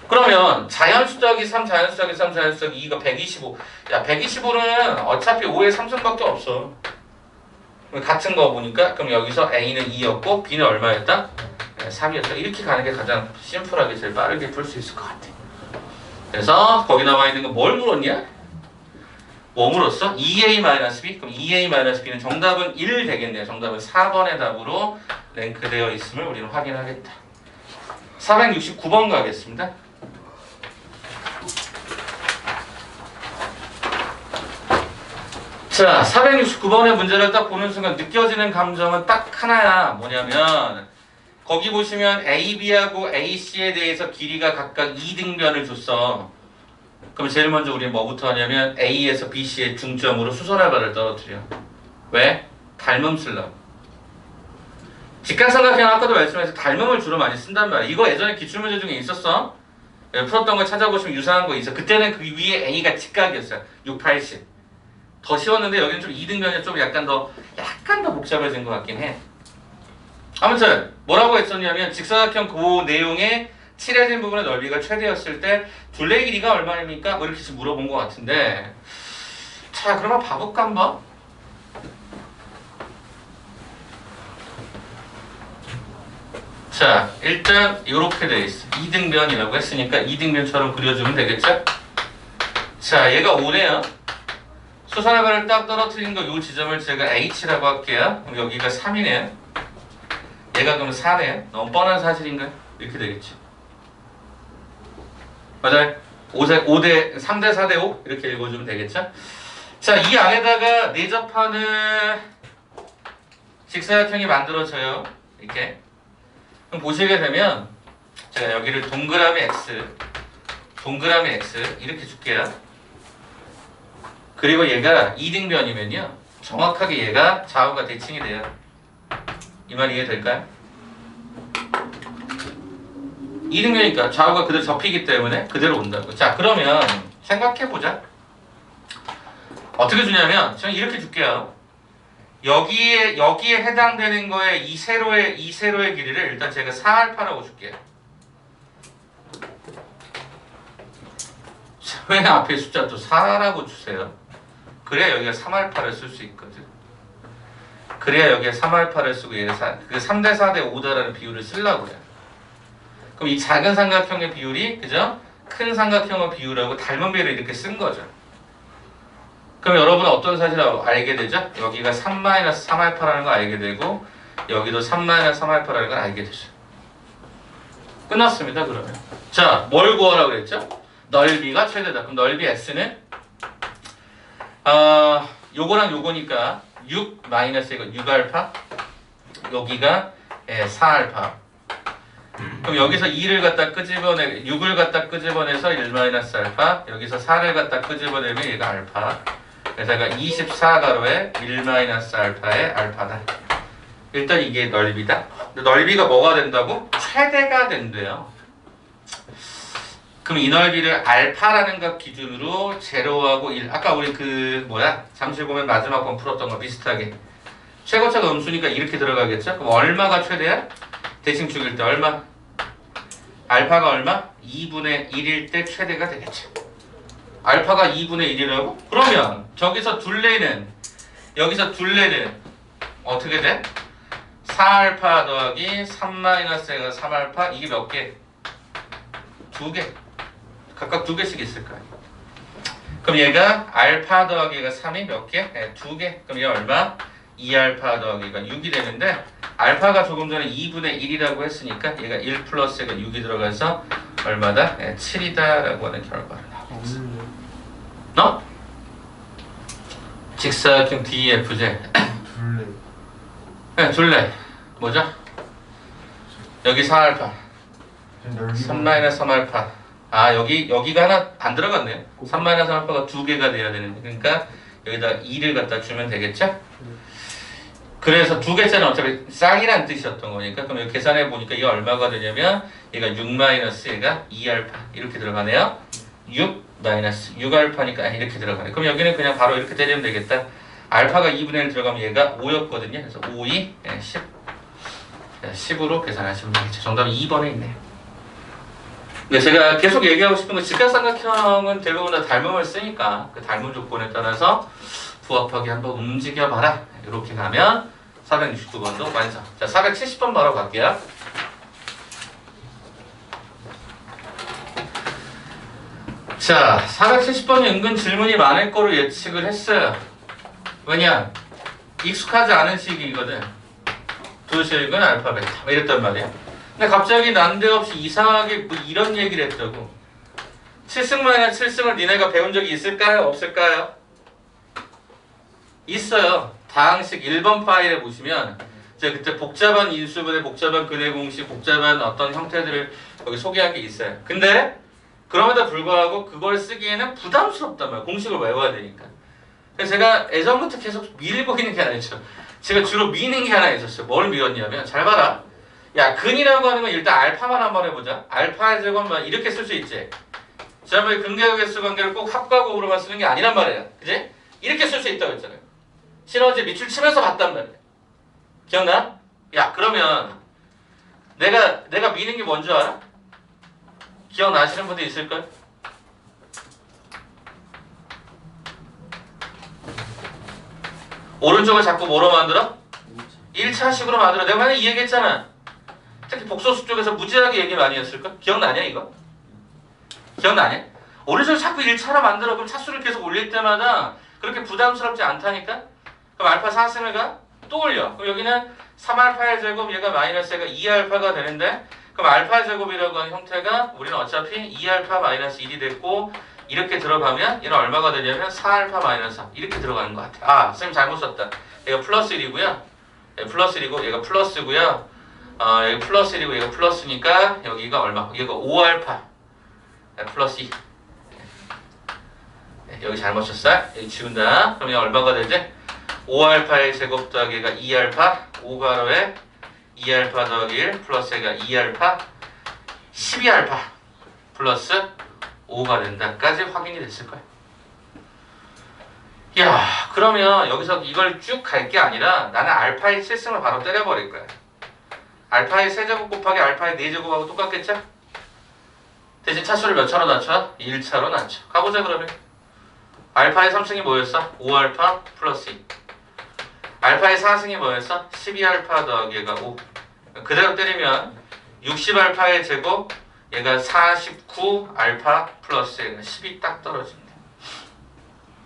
그러면 자연수 더하기 3, 자연수 더하기 3, 자연수 더하기 2가 125. 야, 125는 어차피 5의 3승밖에 없어. 같은 거 보니까 그럼 여기서 A는 2였고 B는 얼마였다? 3이었다. 이렇게 가는 게 가장 심플하게 제일 빠르게 풀 수 있을 것 같아. 그래서 거기 나와 있는 거 뭘 물었냐? 뭐 물었어? 2A-B? 그럼 2A-B는 정답은 1 되겠네요. 정답은 4번의 답으로 랭크되어 있음을 우리는 확인하겠다. 469번 가겠습니다. 자, 469번의 문제를 딱 보는 순간 느껴지는 감정은 딱 하나야. 뭐냐면 거기 보시면 AB하고 AC에 대해서 길이가 각각 2등변을 줬어. 그럼 제일 먼저 우리 뭐부터 하냐면 A에서 BC의 중점으로 수선알바를 떨어뜨려. 왜? 닮음 쓰려고. 직각삼각형 아까도 말씀해서 닮음을 주로 많이 쓴단 말이야. 이거 예전에 기출문제 중에 있었어. 풀었던 거 찾아보시면 유사한 거 있어. 그때는 그 위에 A가 직각이었어요. 6, 80. 더 쉬웠는데 여기는 좀 2등변이 좀 약간 더 복잡해진 것 같긴 해. 아무튼 뭐라고 했었냐면 직사각형 그 내용의 칠해진 부분의 넓이가 최대였을 때 둘레 길이가 얼마입니까? 뭐 이렇게 지금 물어본 것 같은데 자 그러면 봐볼까 한번? 자 일단 이렇게 돼 있어. 2등변이라고 했으니까 2등변처럼 그려주면 되겠죠? 자 얘가 5네요. 수선알바를 딱 떨어뜨린 거 이 지점을 제가 H라고 할게요. 그럼 여기가 3이네요. 얘가 그럼 4네요. 너무 뻔한 사실인가요? 이렇게 되겠죠. 맞아요. 3대 4대 5 이렇게 읽어주면 되겠죠. 자, 이 안에다가 내접하는 직사각형이 만들어져요. 이렇게. 그럼 보시게 되면 제가 여기를 동그라미 X 이렇게 줄게요. 그리고 얘가 2등변이면요. 정확하게 얘가 좌우가 대칭이 돼요. 이 말 이해될까요? 2등변이니까 좌우가 그대로 접히기 때문에 그대로 온다고. 자 그러면 생각해보자. 어떻게 주냐면 저는 이렇게 줄게요. 여기에 해당되는 거에 이 세로의 길이를 일단 제가 4알파라고 줄게요. 자, 왜 앞에 숫자 또 4라고 주세요? 그래야 여기가 3알파를 쓸 수 있거든. 그래야 여기에 3알파를 쓰고 얘를 3대 4대 5다라는 비율을 쓰려고 해요. 그럼 이 작은 삼각형의 비율이 그죠? 큰 삼각형의 비율하고 닮은 비율을 이렇게 쓴 거죠. 그럼 여러분은 어떤 사실을 알게 되죠? 여기가 3-3알파라는 걸 알게 되고 여기도 3-3알파라는 걸 알게 되죠. 끝났습니다. 그러면 자, 뭘 구하라고 그랬죠? 넓이가 최대다. 그럼 넓이 S는 요거랑 요거니까 6 마이너스 이거 6알파, 여기가 4알파. 그럼 여기서 2를 갖다 끄집어내 6을 갖다 끄집어내서 1 마이너스 알파, 여기서 4를 갖다 끄집어내면 얘가 알파. 그래서 얘가 24가로에 1 마이너스 알파의 알파다. 일단 이게 넓이다. 근데 넓이가 뭐가 된다고? 최대가 된대요. 그럼 이 넓이를 알파라는 것 기준으로 제로하고 1, 아까 우리 잠실 보면 마지막 번 풀었던 거 비슷하게 최고차가 음수니까 이렇게 들어가겠죠? 그럼 얼마가 최대야? 대칭 죽일 때 얼마? 알파가 얼마? 2분의 1일 때 최대가 되겠죠. 알파가 2분의 1이라고? 그러면 여기서 둘레는 어떻게 돼? 4알파 더하기 3-A가 3알파, 이게 몇 개? 2개. 각각 2개씩 있을 거야. 그럼 얘가 알파 더하기가 3이 몇 개? 네, 2개. 그럼 얘 얼마? 2알파 더하기가 6이 되는데 알파가 조금 전에 2분의 1이라고 했으니까 얘가 1 플러스 얘가 6이 들어가서 얼마다? 네, 7이다 라고 하는 결과를 나오겠어. 너? 직사각형 DEFJ. 둘레. 네, 둘레. 뭐죠? 여기 4알파. 3-3알파. 아, 여기가 하나 안 들어갔네요. 3-3알파가 2개가 돼야 되는데. 그러니까 여기다 2를 갖다 주면 되겠죠? 그래서 2개짜리는 어차피 쌍이란 뜻이었던 거니까. 그럼 여기 계산해 보니까 이게 얼마가 되냐면 얘가 6 마이너스 얘가 2알파 이렇게 들어가네요. 6 마이너스 6알파니까 이렇게 들어가네. 그럼 여기는 그냥 바로 이렇게 때리면 되겠다. 알파가 2분의 1 들어가면 얘가 5였거든요. 그래서 5, 2, 10. 10으로 계산하시면 되겠죠. 정답은 2번에 있네요. 근데 제가 계속 얘기하고 싶은 건 직각삼각형은 대부분 다 닮음을 쓰니까 그 닮음 조건에 따라서 부합하게 한번 움직여봐라. 이렇게 가면 469번도 완성. 자, 470번 바로 갈게요. 자, 470번이 은근 질문이 많을 거로 예측을 했어요. 왜냐? 익숙하지 않은 식이거든. 두식은 알파, 베타. 이랬단 말이야. 근데 갑자기 난데없이 이상하게 뭐 이런 얘기를 했다고. 7승 마이너스 7승을 니네가 배운 적이 있을까요? 없을까요? 있어요. 다항식 1번 파일에 보시면 제가 그때 복잡한 인수분해, 복잡한 근해 공식, 복잡한 어떤 형태들을 여기 소개한 게 있어요. 근데 그럼에도 불구하고 그걸 쓰기에는 부담스럽단 말이에요. 공식을 외워야 되니까. 그래서 제가 예전부터 계속 밀고 있는 게 아니죠. 제가 주로 미는 게 하나 있었어요. 뭘 밀었냐면 잘 봐라. 야, 근이라고 하는 건 일단 알파만 한번 해보자. 알파의 제곱만 이렇게 쓸 수 있지. 지난번에 근계의 개수 관계를 꼭 합과곡으로만 쓰는 게 아니란 말이에요. 그지? 이렇게 쓸 수 있다고 했잖아요. 시너지 밑줄 치면서 봤단 말이에요. 기억나? 야, 그러면 내가 미는 게 뭔지 알아? 기억나시는 분들 있을까요? 오른쪽을 자꾸 뭐로 만들어? 1차식으로 만들어. 내가 만약에 이 얘기했잖아. 특히 복소수 쪽에서 무지하게 얘기 많이 했을까? 기억나냐 이거? 기억나냐? 오른쪽을 자꾸 1차로 만들어. 그럼 차수를 계속 올릴 때마다 그렇게 부담스럽지 않다니까? 그럼 알파 4승을 가? 또 올려. 그럼 여기는 3알파의 제곱, 얘가 마이너스 얘가 2알파가 되는데 그럼 알파 제곱이라고 하는 형태가 우리는 어차피 2알파 마이너스 1이 됐고 이렇게 들어가면 얘는 얼마가 되냐면 4알파 마이너스 4 이렇게 들어가는 것 같아. 아, 쌤 잘못 썼다. 얘가 플러스 1이고요. 얘가 플러스 1이고 얘가 플러스고요. 여기 플러스 1이고 얘가 플러스니까 여기가 얼마? 여기가 5알파 플러스 2. 여기 잘못 썼어. 여기 지운다. 그럼 얘가 얼마가 되지? 5알파의 제곱 더하기 얘가 2알파 5가로에 2알파 더하기 1 플러스 얘가 2알파 12알파 플러스 5가 된다까지 확인이 됐을 거야. 야, 그러면 여기서 이걸 쭉 갈 게 아니라 나는 알파의 7승을 바로 때려버릴 거야. 알파의 세제곱 곱하기 알파의 4제곱하고 똑같겠죠? 대신 차수를 몇 차로 낮춰? 1차로 낮춰. 가보자 그러면. 알파의 3승이 뭐였어? 5알파 플러스 2. 알파의 4승이 뭐였어? 12알파 더하기 얘가 5. 그대로 때리면 60알파의 제곱 얘가 49 알파 플러스 얘가 10이 딱 떨어집니다.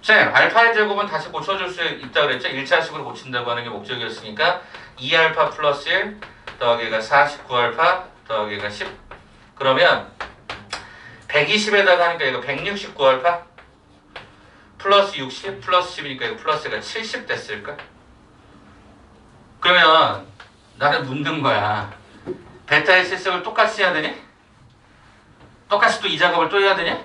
쌤, 알파의 제곱은 다시 고쳐줄 수 있다고 그랬죠? 1차식으로 고친다고 하는 게 목적이었으니까 2알파 플러스 1 더하기 얘가 49알파 더하기 얘가 10. 그러면 120에다가 하니까 얘가 169알파 플러스 60 플러스 10이니까 이거 플러스가 70 됐을까? 그러면 나는 묻는 거야. 베타의 실습을 똑같이 해야 되니? 똑같이 또 이 작업을 또 해야 되니?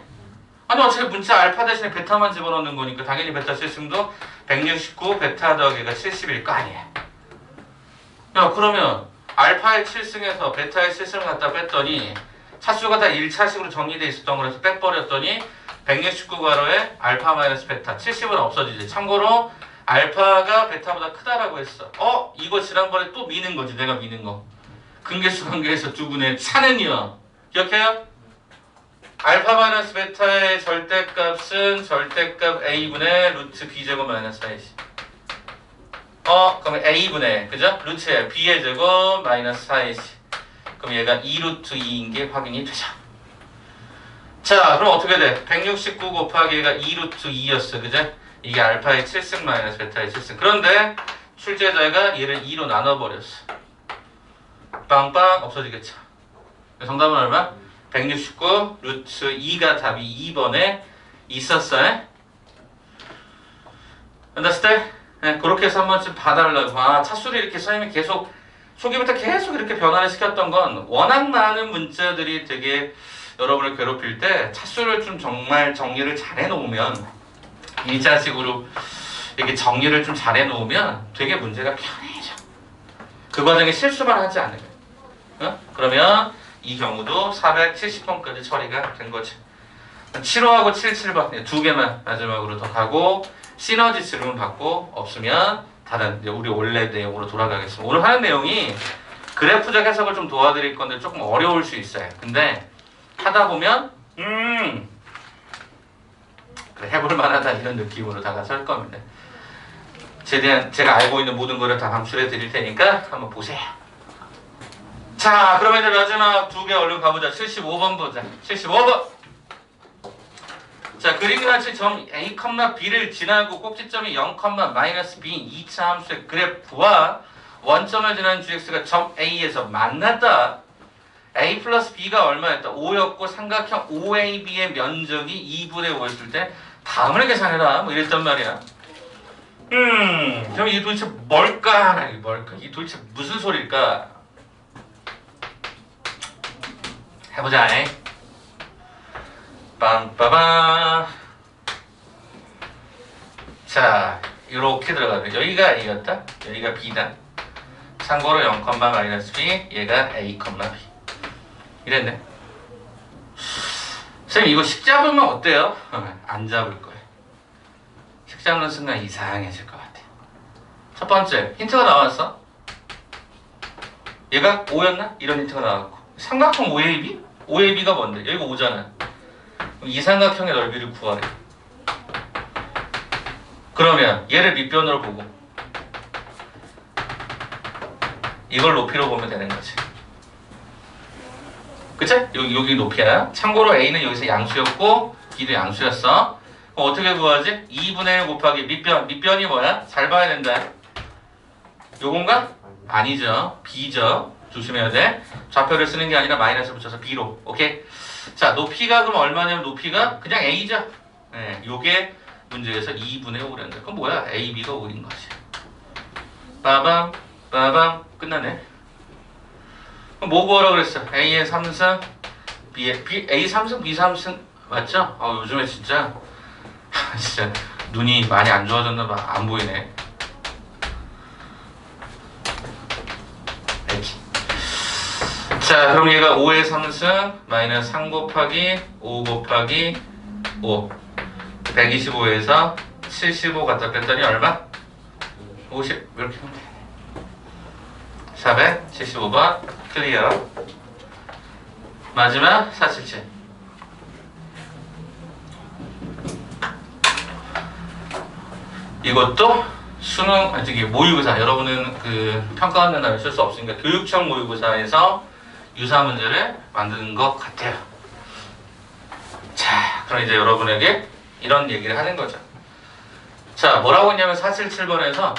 아니 어차피 문자 알파 대신에 베타만 집어넣는 거니까 당연히 베타 실습도 169 베타 더하기가 70일 거 아니야. 야 그러면 알파의 7승에서 베타의 7승을 갖다 뺐더니 차수가 다 1차식으로 정리되어 있었던 거라서 빼버렸더니 169가로에 알파 마이너스 베타 70은 없어지지. 참고로 알파가 베타보다 크다라고 했어. 이거 지난번에 또 미는 거지. 내가 미는 거. 근계수 관계에서 두 분의 차는요. 기억해요? 알파 마이너스 베타의 절대값은 절대값 a분의 루트 b제곱 마이너스 4이지. 그러면 a분의 그죠? 루트에 b의 제곱 마이너스 4이지. 그럼 얘가 2루트 2인 게 확인이 되죠. 자, 그럼 어떻게 돼? 169 곱하기 얘가 2루트 2였어. 그죠? 이게 알파의 7승 마이너스 베타의 7승. 그런데 출제자가 얘를 2로 나눠버렸어. 빵빵 없어지겠죠. 정답은 얼마? 169 루트 2가 답이 2번에 있었어요. understand? 네, 그렇게 해서 한 번쯤 봐달라고. 차수를 이렇게 선생님이 계속 초기부터 계속 이렇게 변화를 시켰던 건 워낙 많은 문자들이 되게 여러분을 괴롭힐 때 차수를 좀 정말 정리를 잘 해놓으면 1차식으로 이렇게 정리를 좀 잘 해놓으면 되게 문제가 편해져. 그 과정에 실수만 하지 않으면. 그러면 이 경우도 470번까지 처리가 된 거죠. 75하고 77번 두 개만 마지막으로 더 가고 시너지 질문 받고 없으면 다른 우리 원래 내용으로 돌아가겠습니다. 오늘 하는 내용이 그래프적 해석을 좀 도와드릴 건데 조금 어려울 수 있어요. 근데 하다 보면 그래, 해볼 만하다 이런 느낌으로 다가설 겁니다. 최대한 제가 알고 있는 모든 거를 다 감출해 드릴 테니까 한번 보세요. 자, 그러면 이제 마지막 두 개 얼른 가보자. 75번 보자. 75번. 자, 그림이나치 점 A, B를 지나고 꼭지점이 0, 마이너스 B인 2차 함수의 그래프와 원점을 지나는 GX가 점 A에서 만났다. A 플러스 B가 얼마였다? 5였고 삼각형 OAB의 면적이 2분의 5였을 때 다음을 계산해라. 뭐 이랬단 말이야. 그럼 이게 도대체 뭘까? 이게 도대체 무슨 소리일까? 해보자. 빰빠밤. 자, 이렇게 들어가면 여기가 A였다. 여기가 B다. 참고로 0, 마이너스 B, 얘가 A, B. 이랬네. 선생님 이거 식 잡으면 어때요? 안 잡을 거예요. 식 잡는 순간 이상해질 것 같아요. 첫 번째 힌트가 나왔어. 얘가 5였나? 이런 힌트가 나왔고 삼각형 OAB? OAB가 뭔데? 여기가 5잖아. 이 삼각형의 넓이를 구하래. 그러면 얘를 밑변으로 보고 이걸 높이로 보면 되는 거지. 그치? 여기 높이야. 참고로 A는 여기서 양수였고 B도 양수였어. 그럼 어떻게 구하지? 2분의 1 곱하기 밑변. 밑변이 뭐야? 잘 봐야 된다. 요건가? 아니죠. B죠. 조심해야 돼. 좌표를 쓰는 게 아니라 마이너스 붙여서 B로. 오케이? 자, 높이가 그럼 얼마냐면 높이가 그냥 A죠. 네, 요게 문제에서 2분의 5란다. 그럼 뭐야? A, B가 5인 거지. 빠밤, 빠밤. 끝나네. 그럼 뭐 구하라고 그랬어? A의 3승, A 3승, B 3승. 맞죠? 요즘에 진짜 눈이 많이 안 좋아졌나 봐. 안 보이네. 이렇게. 자, 그럼 얘가 5의 3승 마이너스 3 곱하기 5 곱하기 5 125에서 75 갖다 뺐더니 얼마? 50 이렇게 하면 돼. 475번 클리어. 마지막 477. 이것도 수능 모의고사 여러분은 그 평가하는 날을 쓸 수 없으니까 교육청 모의고사에서 유사한 문제를 만드는 것 같아요. 자, 그럼 이제 여러분에게 이런 얘기를 하는 거죠. 자, 뭐라고 했냐면 477번에서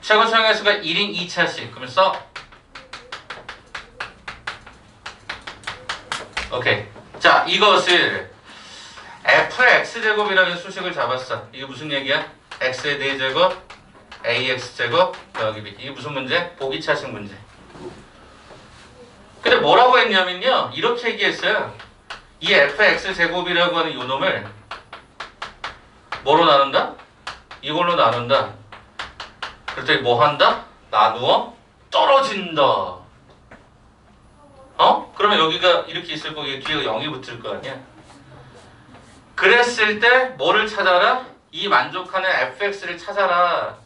최고 수용의 수가 1인 2차씩. 그러면 써. 오케이. 자, 이것을 f의 x제곱이라는 수식을 잡았어. 이게 무슨 얘기야? x의 4제곱, ax제곱, 여기 b. 이게 무슨 문제? 보기 차식 문제. 근데 뭐라고 했냐면요. 이렇게 얘기했어요. 이 fx제곱이라고 하는 요 놈을 뭐로 나눈다? 이걸로 나눈다. 그랬더니 뭐 한다? 나누어 떨어진다. 어? 그러면 여기가 이렇게 있을 거고 뒤에 0이 붙을 거 아니야? 그랬을 때 뭐를 찾아라? 이 만족하는 fx를 찾아라.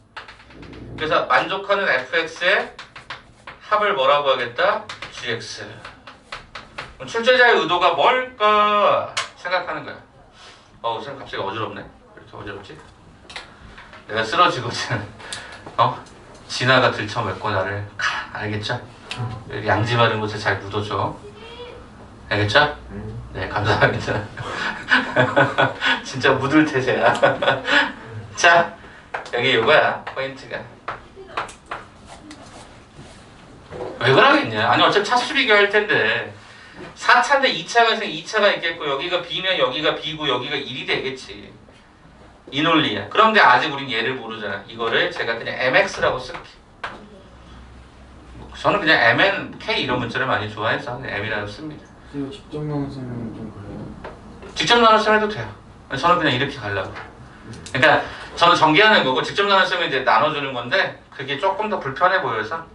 그래서 만족하는 fx의 합을 뭐라고 하겠다? gx. 그럼 출제자의 의도가 뭘까 생각하는 거야. 쌤 갑자기 어지럽네. 왜 이렇게 어지럽지? 내가 쓰러지거든. 진아가 들쳐맺고 나를 알겠죠? 양지 바른 곳에 잘 묻어줘. 알겠죠? 네, 감사합니다. 진짜 묻을 태세야. 자, 여기 이거야 포인트가. 왜 그러겠냐? 아니 어차피 차수 비교할 텐데 4차인데 2차가 있으면 2차가 있겠고 여기가 B면 여기가 B고 여기가 1이 되겠지. 이 논리야. 그런데 아직 우린 얘를 모르잖아. 이거를 제가 그냥 MX라고 쓸게. 저는 그냥 MN, K 이런 문자를 많이 좋아해서 그냥 M이라고 씁니다. 이거 직접 나누면 좀 그래요. 직접 나눠서 해도 돼요. 저는 그냥 이렇게 가려고. 그러니까 저는 전개하는 거고 직접 나눠서 이제 나눠주는 건데 그게 조금 더 불편해 보여서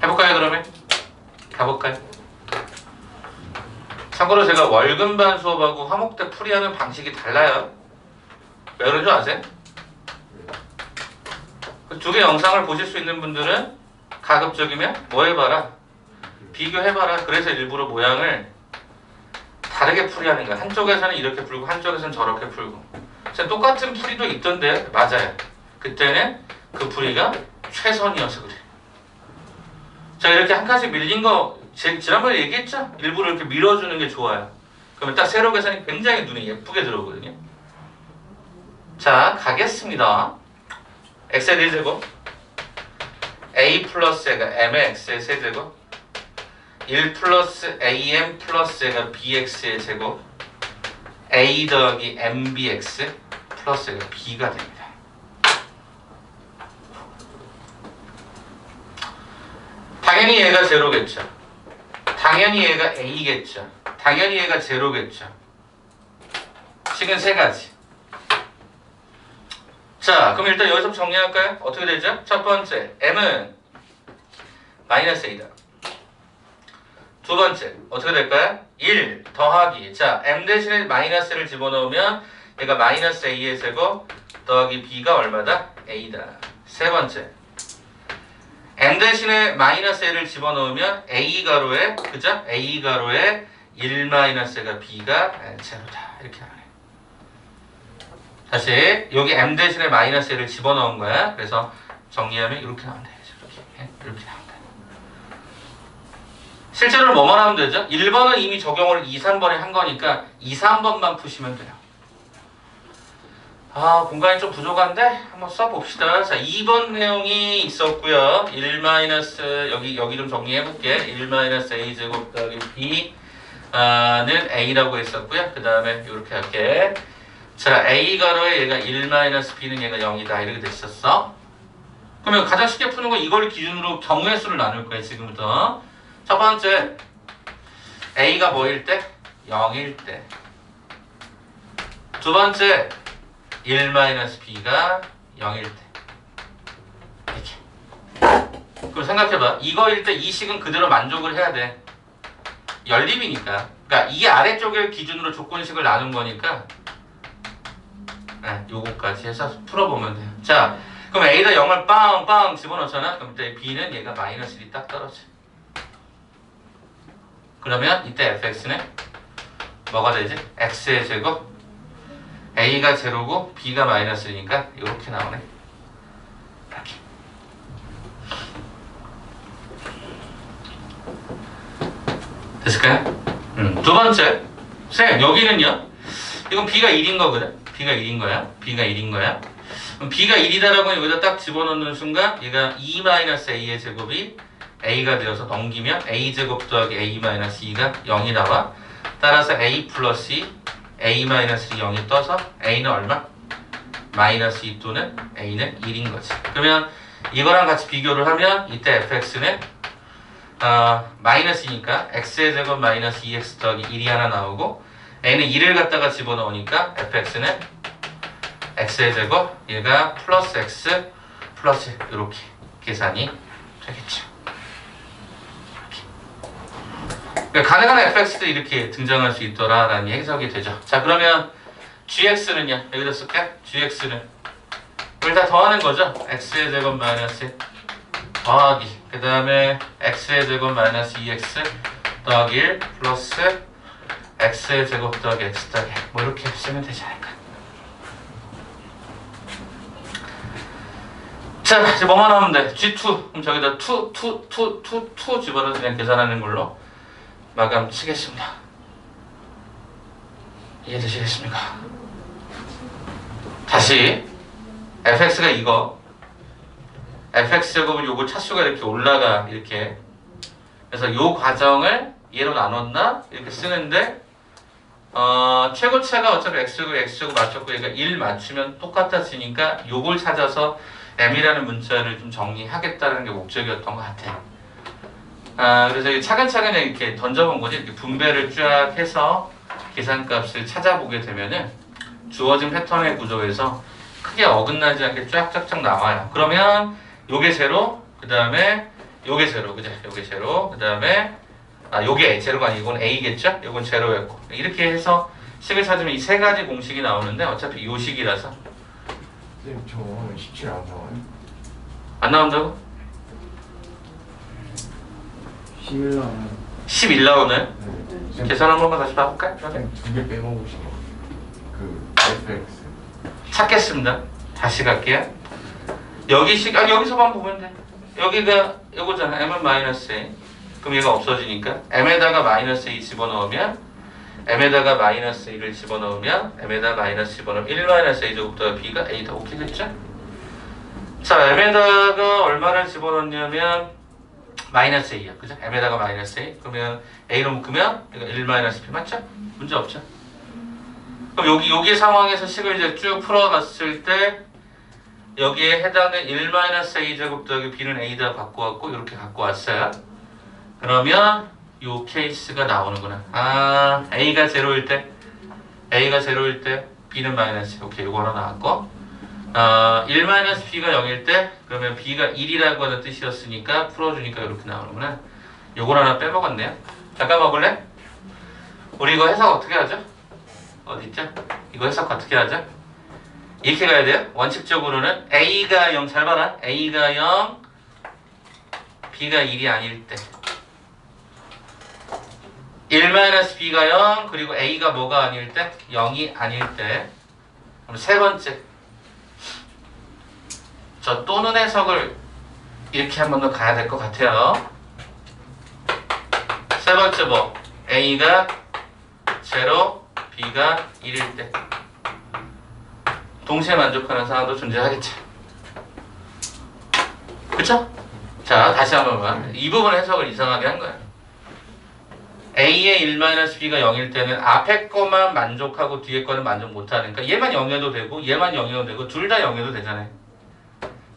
해볼까요 그러면? 가볼까요? 참고로 제가 월급반 수업하고 화목 때 풀이하는 방식이 달라요. 왜 그런 줄 아세요? 그 두 개 영상을 보실 수 있는 분들은 가급적이면 뭐 해봐라? 비교해봐라. 그래서 일부러 모양을 다르게 풀이하는 거야. 한쪽에서는 이렇게 풀고 한쪽에서는 저렇게 풀고. 똑같은 풀이도 있던데 맞아요. 그때는 그 풀이가 최선이어서 그래. 자, 이렇게 한 칸씩 밀린 거 지난번에 얘기했죠? 일부러 이렇게 밀어주는 게 좋아요. 그러면 딱 세로 계산이 굉장히 눈에 예쁘게 들어오거든요. 자, 가겠습니다. x의 4제곱 a 플러스 애가 m의 x의 세제곱 1 플러스 am 플러스 애가 bx의 제곱 a 더하기 mbx 플러스 애가 b가 됩니다. 당연히 얘가 제로겠죠. 당연히 얘가 a겠죠. 당연히 얘가 제로겠죠. 식은 세 가지. 자, 그럼 일단 여기서 정리할까요? 어떻게 되죠? 첫 번째, m은 마이너스 a다. 두 번째, 어떻게 될까요? 1 더하기, 자, m 대신에 마이너스를 집어넣으면 얘가 마이너스 a의 제곱 더하기 b가 얼마다? a다. 세 번째, m 대신에 마이너스 a를 집어넣으면 a 가로에, 그죠? a 가로에 1 마이너스가 b가 제로다. 이렇게 나와요. 다시 여기 m 대신에 마이너스 a를 집어넣은 거야. 그래서 정리하면 이렇게 나온다. 이렇게 나온다. 실제로는 뭐만 하면 되죠? 1번은 이미 적용을 2, 3번에 한 거니까 2, 3번만 푸시면 돼요. 공간이 좀 부족한데 한번 써봅시다. 자, 2번 내용이 있었고요. 1 마이너스 여기 좀 정리해 볼게. 1 마이너스 a 제곱 더하기 b는 a라고 했었고요. 그 다음에 이렇게 할게. 자, a 가로에 얘가 1 마이너스 b는 얘가 0이다. 이렇게 됐었어. 그러면 가장 쉽게 푸는 건 이걸 기준으로 경우의 수를 나눌 거예요. 지금부터. 첫 번째, a가 뭐일 때? 0일 때. 두 번째, 1 마이너스 b가 0일 때. 이렇게. 그럼 생각해봐. 이거일 때 이 식은 그대로 만족을 해야 돼. 연립이니까. 그러니까 이 아래쪽을 기준으로 조건식을 나눈 거니까 요거까지 해서 풀어보면 돼요. 자, 그럼 A에다 0을 빵빵 집어넣잖아. 그럼 이때 B는 얘가 마이너스 1이 딱 떨어져. 그러면 이때 fx는 뭐가 되지? x의 제곱 A가 제로고 B가 마이너스 1이니까 이렇게 나오네. 이렇게. 오케이? 두 번째. 쌤, 여기는요? 이건 B가 1인 거거든? B가 1인 거야. B가 1인 거야. 그럼 B가 1이다라고 여기다 딱 집어넣는 순간 얘가 2-A의 제곱이 A가 되어서 넘기면 A제곱 더하기 A-2가 0이 나와. 따라서 A 플러스 2, A-2이 0이 떠서 A는 얼마? 마이너스 2 또는 A는 1인 거지. 그러면 이거랑 같이 비교를 하면 이때 fx는 마이너스니까 x의 제곱 마이너스 2x 더하기 1이 하나 나오고 a는 1을 갖다가 집어넣으니까 fx는 x의 제곱 얘가 플러스 x 플러스 이렇게 계산이 되겠죠. 그러니까 가능한 fx도 이렇게 등장할 수 있더라라는 해석이 되죠. 자, 그러면 gx는요, 여기다 쓸게. gx는 이걸 다 더하는 거죠. x의 제곱 마이너스 더하기 그 다음에 x의 제곱 마이너스 2x 더하기 1 플러스 x의 제곱 더하기 x 더하기 뭐 이렇게 쓰면 되지 않을까. 자, 이제 뭐만 하면 돼? g2 그럼 저기다 2 집어넣어서 그냥 계산하는 걸로 마감 치겠습니다. 이해되시겠습니까? 다시 fx가 이거 fx제곱은 요거 차수가 이렇게 올라가 이렇게 그래서 요 과정을 얘로 나눴나 이렇게 쓰는데 최고차가 어차피 x제곱 맞췄고 얘가 1 맞추면 똑같아지니까 요걸 찾아서 m이라는 문자를 좀 정리하겠다는 게 목적이었던 것 같아요. 그래서 차근차근 이렇게 던져본 거지. 이렇게 분배를 쫙 해서 계산값을 찾아보게 되면은 주어진 패턴의 구조에서 크게 어긋나지 않게 쫙쫙쫙 나와요. 그러면 요게 제로, 그 다음에 요게 제로, 그죠? 요게 제로, 그 다음에 요게 제로가 아니고 이건 A겠죠? 요건 제로였고 이렇게 해서 식을 찾으면 이 세 가지 공식이 나오는데 어차피 요 식이라서 쌤, 저 17 안 나와요? 안 나온다고? 11 나와요. 11 나오네. 네. 계산 한 번만 다시 봐볼까요? 쌤, 2개 빼먹으신 거. 그 fx. 찾겠습니다. 다시 갈게요. 여기식, 여기서만 보면 돼. 여기가 요거잖아. m은 마이너스 a. 그럼 얘가 없어지니까 m에다가 마이너스 a 집어넣으면 m에다가 마이너스 a를 집어넣으면 m에다가 마이너스 집어넣으면 1 마이너스 a 제곱 더하기 b가 a 다 오케이 됐죠? 자, m에다가 얼마를 집어넣냐면 마이너스 a야. 그죠? m에다가 마이너스 a. 그러면 a로 묶으면 이거 1 마이너스 b 맞죠? 문제 없죠? 그럼 여기 상황에서 식을 이제 쭉 풀어갔을 때 여기에 해당된 1-a 제곱 더하기 b는 a다 갖고 왔고 이렇게 갖고 왔어요. 그러면 요 케이스가 나오는구나. a가 제로일 때 b는 마이너스. 오케이, 요거 하나 나왔고 1-b가 0일 때 그러면 b가 1이라고 하는 뜻이었으니까 풀어주니까 이렇게 나오는구나. 요걸 하나 빼먹었네요. 잠깐만 볼래? 우리 이거 해석 어떻게 하죠? 어디 있죠? 이거 해석 어떻게 하죠? 이렇게 가야 돼요. 원칙적으로는 A가 0, 잘 봐라. A가 0, B가 1이 아닐 때 1-B가 0, 그리고 A가 뭐가 아닐 때? 0이 아닐 때. 그럼 세 번째 저 또는 해석을 이렇게 한 번 더 가야 될 것 같아요. 세 번째 뭐? A가 0, B가 1일 때 동시에 만족하는 상황도 존재하겠죠. 그쵸? 자, 다시 한번 봐. 이 부분 해석을 이상하게 한 거야. A의 1-B가 0일 때는 앞에 거만 만족하고 뒤에 거는 만족 못하는, 그러니까 얘만 0이어도 되고 얘만 0이어도 되고 둘 다 0이어도 되잖아요.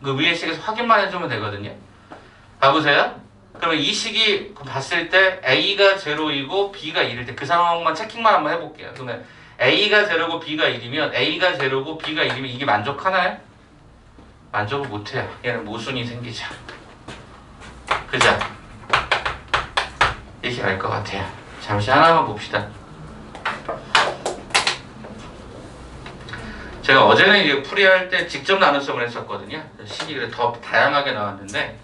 그 위에 식에서 확인만 해주면 되거든요. 봐보세요. 그러면 이 식이 봤을 때 A가 0이고 B가 1일 때 그 상황만 체킹만 한번 해볼게요. 그러면 A가 0고 B가 1이면 A가 0고 B가 1이면 이게 만족하나요? 만족을 못해요. 얘는 모순이 생기죠. 그죠? 이렇게 갈 것 같아요. 잠시 하나만 봅시다. 제가 어제는 이제 풀이할 때 직접 나눗셈을 했었거든요. 식이 더 다양하게 나왔는데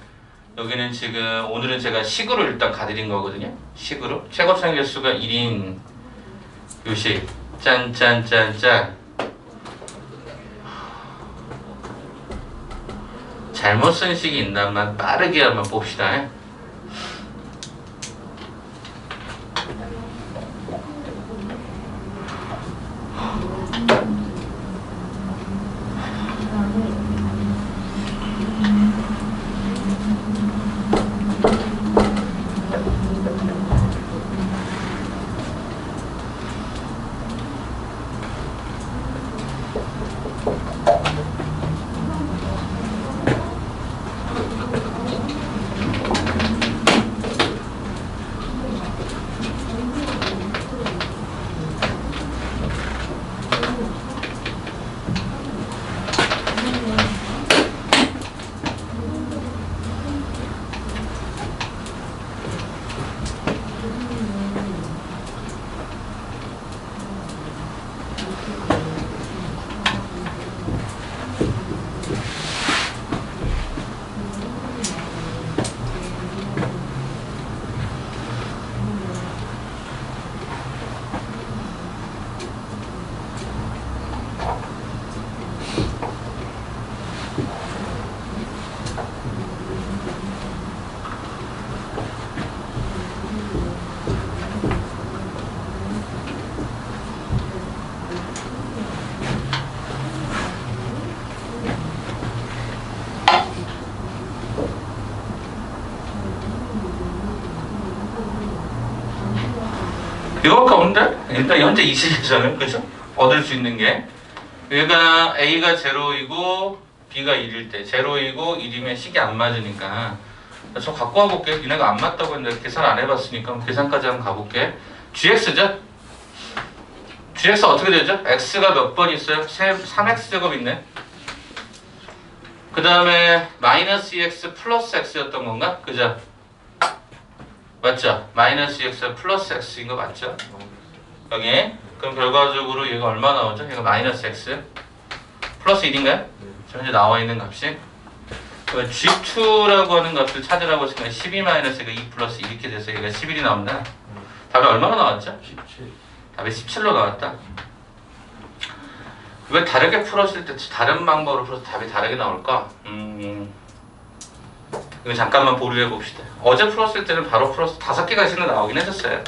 여기는 지금 오늘은 제가 식으로 일단 가드린 거거든요. 식으로 최고차항 개수가 1인 요식 짠짠짠짠. 잘못 쓴 식이 있나만 빠르게 한번 봅시다. 이거밖에 없는데? 일단 현재 이 시기에서는 그죠? 얻을 수 있는 게 얘가 A가 0이고 B가 1일 때 0이고 1이면 식이 안 맞으니까 저 갖고 와볼게. 니네가 안 맞다고 했는데 계산 안 해봤으니까 계산까지 한번 가볼게. GX죠? GX 어떻게 되죠? X가 몇 번 있어요? 3X제곱 있네. 그 다음에 마이너스 2X 플러스 X였던 건가? 그죠? 맞죠? 마이너스 2X 플러스 X인 거 맞죠? 여기. 그럼 결과적으로 얘가 얼마 나오죠? 얘가 마이너스 X 플러스 1인가요? 현재 나와 있는 값이 G2라고 하는 값을 찾으라고 했으니까 12 마이너스가 2 플러스 1 이렇게 돼서 얘가 11이 나온다. 답이 얼마나 나왔죠? 17. 답이 17로 나왔다. 왜 다르게 풀었을 때 다른 방법으로 풀어서 답이 다르게 나올까? 이거 잠깐만 보류해 봅시다. 어제 풀었을 때는 바로 풀어서 5개가 식은 나오긴 했었어요.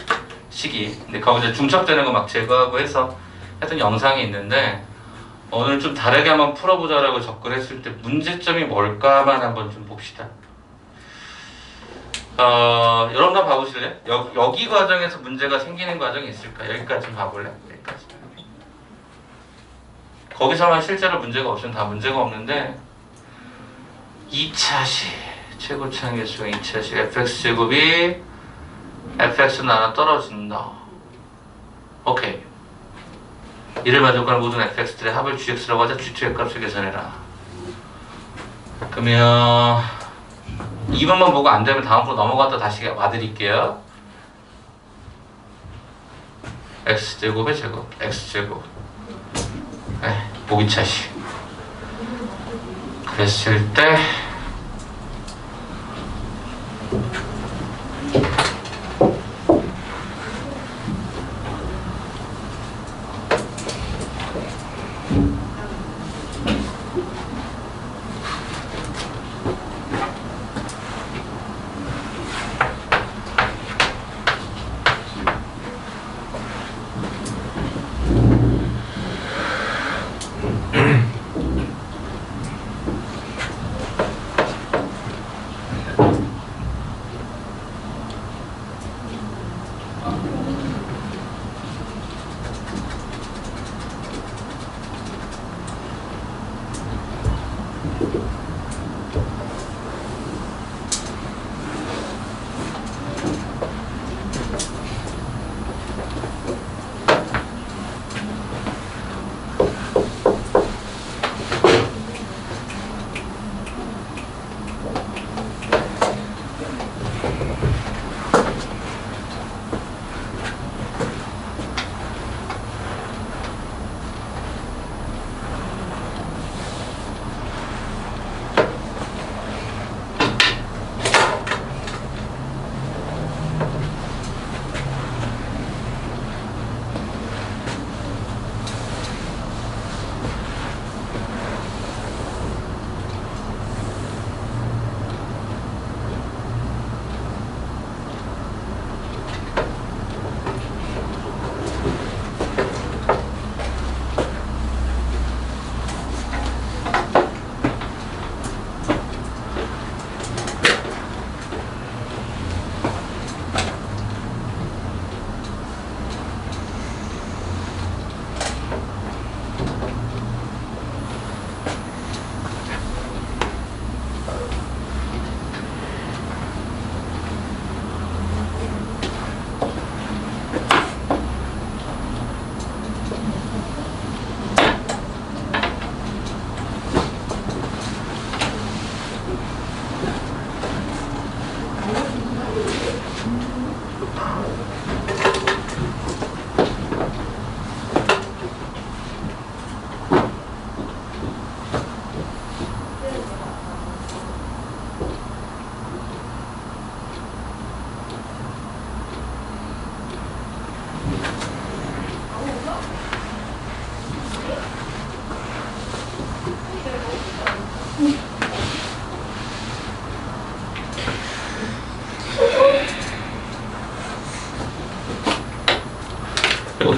식이. 근데 거기서 중첩되는 거 막 제거하고 해서 했던 영상이 있는데 오늘 좀 다르게 한번 풀어보자라고 접근했을 때 문제점이 뭘까만 한번 좀 봅시다. 여러분 한번 봐보실래요? 여기 과정에서 문제가 생기는 과정이 있을까? 여기까지 좀 봐볼래? 여기까지. 거기서만 실제로 문제가 없으면 다 문제가 없는데 2차식 최고차항 개수가 2차식 fx제곱이 fx는 하나 떨어진다. 오케이. 이를 만족하는 모든 fx들의 합을 gx라고 하자. g2의 값을 계산해라. 그러면 2번만 보고 안 되면 다음으로 넘어갔다 다시 와드릴게요. x제곱의 제곱, x제곱. 보기 차식. 그랬을 때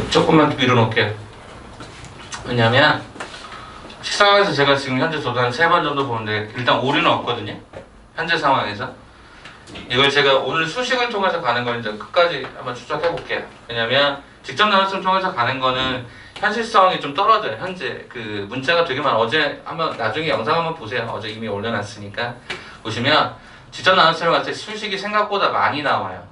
조금만 밀어놓을게요. 왜냐면 식상에서 제가 지금 현재 저도 한 3번 정도 보는데 일단 오류는 없거든요. 현재 상황에서 이걸 제가 오늘 수식을 통해서 가는 걸 이제 끝까지 한번 추적해 볼게요. 왜냐면 직접 나눗셈 통해서 가는 거는 현실성이 좀 떨어져요. 현재 그 문자가 되게 많아. 어제 한번 나중에 영상 한번 보세요. 어제 이미 올려놨으니까 보시면 직접 나눗셈을 갔을 때 수식이 생각보다 많이 나와요.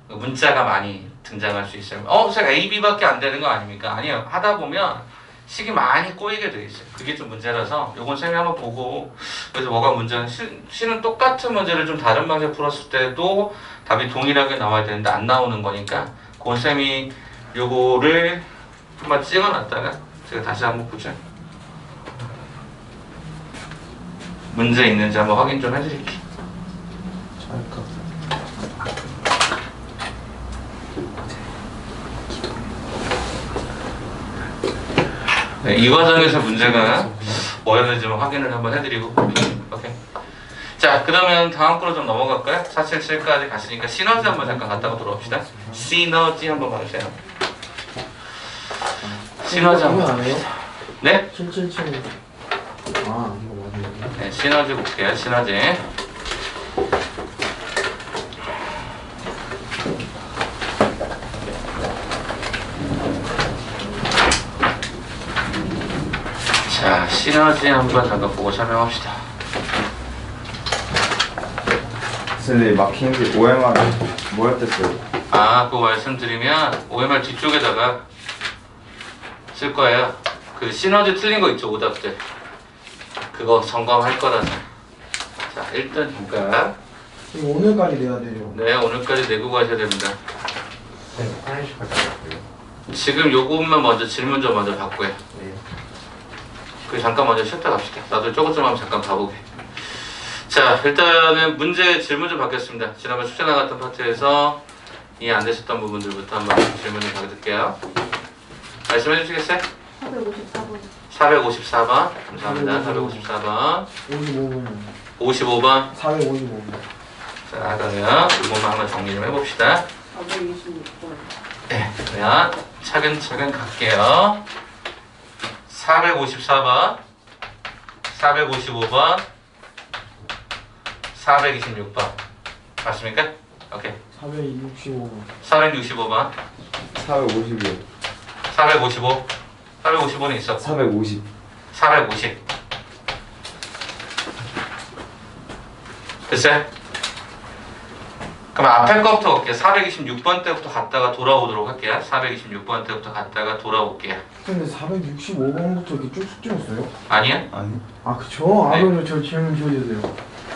문자가 많이 등장할 수 있어요. 제가 A, B밖에 안 되는 거 아닙니까? 아니요. 하다 보면 식이 많이 꼬이게 돼 있어요. 그게 좀 문제라서 요건 쌤이 한번 보고 그래서 뭐가 문제는 C는 똑같은 문제를 좀 다른 방식으로 풀었을 때도 답이 동일하게 나와야 되는데 안 나오는 거니까 그건 쌤이 요거를 한번 찍어놨다가 제가 다시 한번 보죠. 문제 있는지 한번 확인 좀 해드릴게요. 잘까. 네, 이 과정에서 문제가 뭐였는지 확인을 한번 해드리고 오케이. 자, 그러면 다음 거로 좀 넘어갈까요? 477까지 갔으니까 시너지 한번 잠깐 갔다가 돌아옵시다. 시너지 한번 봐주세요. 시너지 한번 안 해요? 네? 777. 아 이거 맞네. 네, 시너지 볼게요. 시너지. 자, 시너지 한번 잠깐 보고 설명합시다. 선생님 막힌 게 OMR 뭐였댔어요? 그거 말씀드리면 OMR 뒤쪽에다가 쓸 거예요. 그 시너지 틀린 거 있죠, 오답들. 그거 점검할 거라서. 자, 일단 잠깐. 이거 오늘까지 내야 돼요. 네, 오늘까지 내고 가셔야 됩니다. 네, 하나씩 가져갈게요. 지금 요것만 먼저 질문 좀 먼저 받고요. 네. 그 잠깐 먼저 쉬었다 갑시다. 나도 저것 좀 한번 잠깐 가보게. 자, 일단은 문제 질문 좀 받겠습니다. 지난번 숙제 나갔던 파트에서 이해 안 되셨던 부분들부터 한번 질문을 받을게요. 말씀해 주시겠어요? 454번. 454번. 감사합니다. 454번. 55분. 55번. 455분. 자, 그러면 이것만 한번 정리 좀 해봅시다. 426번. 네, 그러면 차근차근 갈게요. 454번, 455번, 426번. 맞습니까? 오케이. 465분. 465번, 450이요. 455, 455는 있었고, 450. 450. 됐어요? 그럼 앞에 거부터 볼게요. 426번 때부터 갔다가 돌아오도록 할게요. 426번 때부터 갔다가 돌아올게요. 근데 465번부터 이렇게 쭉쭉 찍었어요? 아니요? 아니. 아 그쵸? 네. 그럼 저 질문 지워주세요.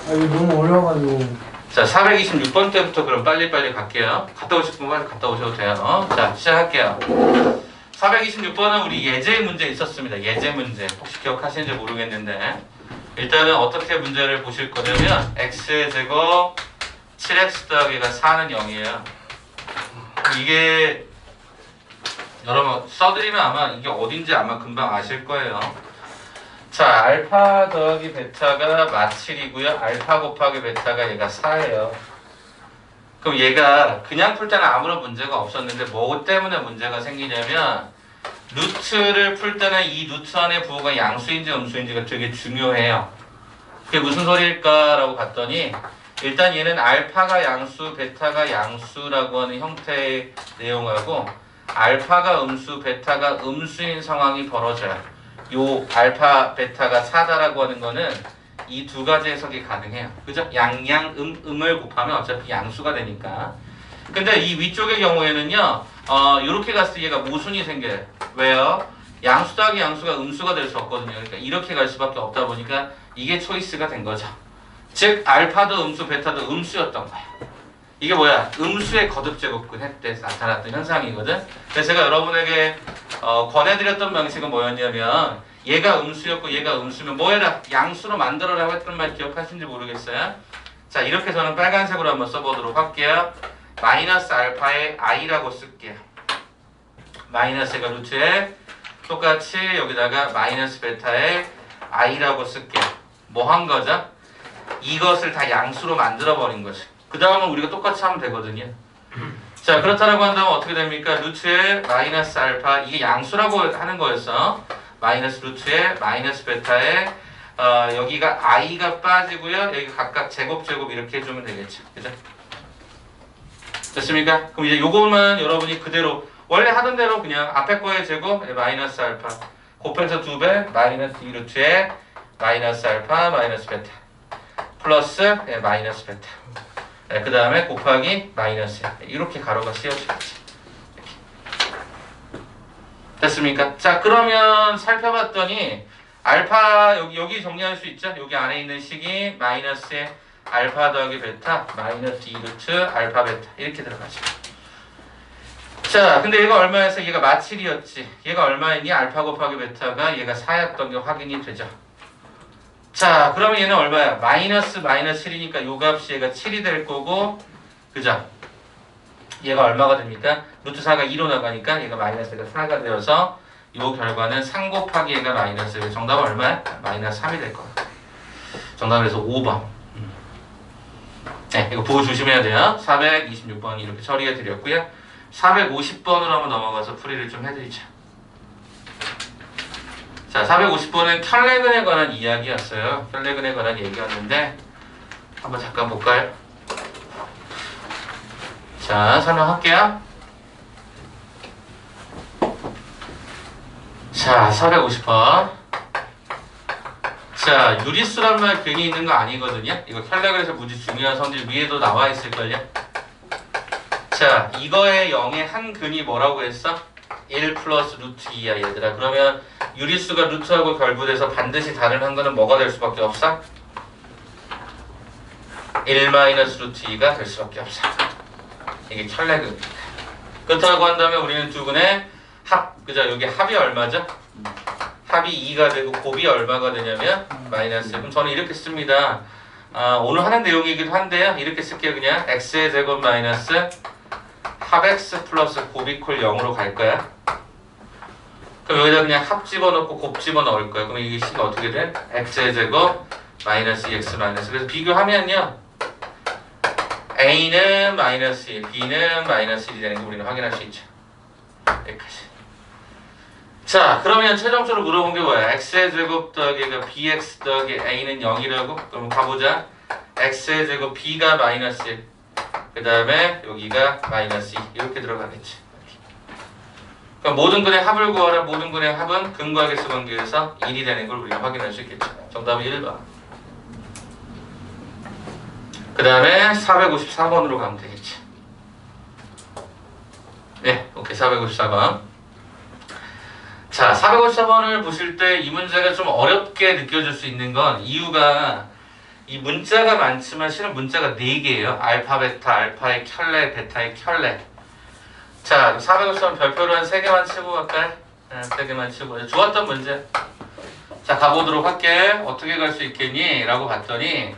아 이거 너무 어려워가지고. 자, 426번 때부터 그럼 빨리빨리 갈게요. 갔다 오실 분 빨리 갔다 오셔도 돼요. 자, 시작할게요. 426번은 우리 예제 문제 있었습니다. 예제 문제. 혹시 기억하시는지 모르겠는데 일단은 어떻게 문제를 보실 거냐면 x의 제곱 7x 더하기가 4는 0이에요. 이게 여러분 써드리면 아마 이게 어딘지 아마 금방 아실 거예요. 자, 알파 더하기 베타가 마7이고요. 알파 곱하기 베타가 얘가 4예요. 그럼 얘가 그냥 풀 때는 아무런 문제가 없었는데 뭐 때문에 문제가 생기냐면 루트를 풀 때는 이 루트 안에 부호가 양수인지 음수인지가 되게 중요해요. 그게 무슨 소리일까라고 봤더니 일단 얘는 알파가 양수, 베타가 양수라고 하는 형태의 내용하고 알파가 음수, 베타가 음수인 상황이 벌어져요. 요 알파, 베타가 4다라고 하는 거는 이 두 가지 해석이 가능해요. 그죠? 양양, 음을 곱하면 어차피 양수가 되니까. 근데 이 위쪽의 경우에는요, 요렇게 갔을 때 얘가 모순이 생겨요. 왜요? 양수 더하기 양수가 음수가 될 수 없거든요. 그러니까 이렇게 갈 수밖에 없다 보니까 이게 초이스가 된 거죠. 즉, 알파도 음수, 베타도 음수였던 거야. 이게 뭐야? 음수의 거듭제곱근 때 나타났던 현상이거든. 그래서 제가 여러분에게 권해드렸던 방식은 뭐였냐면 얘가 음수였고 얘가 음수면 뭐 해라? 양수로 만들어라고 했던 말 기억하시는지 모르겠어요. 자, 이렇게 저는 빨간색으로 한번 써보도록 할게요. 마이너스 알파의 i라고 쓸게요. 마이너스가 루트에 똑같이 여기다가 마이너스 베타의 i라고 쓸게요. 뭐 한 거죠? 이것을 다 양수로 만들어 버린 거죠. 그 다음은 우리가 똑같이 하면 되거든요. 자, 자, 그렇다라고 한다면 어떻게 됩니까? 루트의 마이너스 알파, 이게 양수라고 하는 거였어. 마이너스 루트의 마이너스 베타에 여기가 i가 빠지고요. 여기 각각 제곱 이렇게 해주면 되겠죠. 그죠? 됐습니까? 그럼 이제 요거만 여러분이 그대로 원래 하던 대로 그냥 앞에 거의 제곱 마이너스 알파 곱해서 2배 마이너스 2루트에 마이너스 알파 마이너스 베타 플러스 마이너스 베타 그 다음에 곱하기 마이너스 이렇게 가로가 씌워지겠지. 됐습니까? 자, 그러면 살펴봤더니 알파 여기 정리할 수 있죠? 여기 안에 있는 식이 마이너스의 알파 더하기 베타 마이너스 2루트 알파 베타 이렇게 들어가죠. 자, 근데 얘가 얼마였어? 얘가 마7이었지. 얘가 얼마였니? 알파 곱하기 베타가 얘가 4였던 게 확인이 되죠. 자, 그러면 얘는 얼마야? 마이너스 7이니까 요 값이 얘가 7이 될 거고, 그죠? 얘가 얼마가 됩니까? 루트 4가 2로 나가니까 얘가 마이너스가 4가 되어서 요 결과는 3 곱하기 얘가 마이너스. 정답은 얼마야? 마이너스 3이 될 거야. 정답은 그래서 5번. 네, 이거 보고 조심해야 돼요. 426번 이렇게 처리해 드렸고요. 450번으로 한번 넘어가서 풀이를 좀 해드리죠. 자, 450번은 켤레근에 관한 이야기였어요. 켤레근에 관한 얘기였는데 한번 잠깐 볼까요? 자, 설명할게요. 자, 450번. 자, 유리수란 말 괜히 있는 거 아니거든요. 이거 켤레근에서 무지 중요한 성질 위에도 나와 있을걸요. 자, 이거의 0의 한 근이 뭐라고 했어? 1 플러스 루트 2야 얘들아. 그러면 유리수가 루트하고 결부돼서 반드시 다른 한 근은 뭐가 될 수밖에 없어? 1 마이너스 루트 2가 될 수밖에 없어. 이게 켤레근입니다. 그렇다고 한다면 우리는 두 근의 합, 그죠? 여기 합이 얼마죠? 합이 2가 되고 곱이 얼마가 되냐면 마이너스. 그럼 저는 이렇게 씁니다. 오늘 하는 내용이기도 한데요. 이렇게 쓸게요. 그냥 x의 제곱 마이너스 합 x 플러스 곱 이퀄 0으로 갈 거야. 그럼 여기다 그냥 합 집어넣고 곱 집어넣을 거야. 그럼 이게 식이 어떻게 돼? x의 제곱 마이너스 2x 마이너스. 그래서 비교하면요. a는 마이너스 1, b는 마이너스 1이 되는 거 우리는 확인할 수 있죠. 여기까지. 자, 그러면 최종적으로 물어본 게 뭐야? x의 제곱 더하기가 bx 더하기 a는 0이라고? 그럼 가보자. x의 제곱 b가 마이너스 1, 그 다음에 여기가 마이너스 2 이렇게 들어가겠지. 그럼 모든 근의 합을 구하라. 모든 근의 합은 근과 개수 관계에서 1이 되는 걸 우리가 확인할 수 있겠죠. 정답은 1번. 그 다음에 454번으로 가면 되겠지. 네, 오케이. 454번. 자, 454번을 보실 때 이 문제가 좀 어렵게 느껴질 수 있는 건 이유가 이 문자가 많지만 실은 문자가 4개예요. 알파, 베타, 알파의 켤레, 베타의 켤레. 자, 454번 별표로 한 3개만 치고 갈까요? 3개만 치고. 좋았던 문제. 자, 가보도록 할게. 어떻게 갈 수 있겠니? 라고 봤더니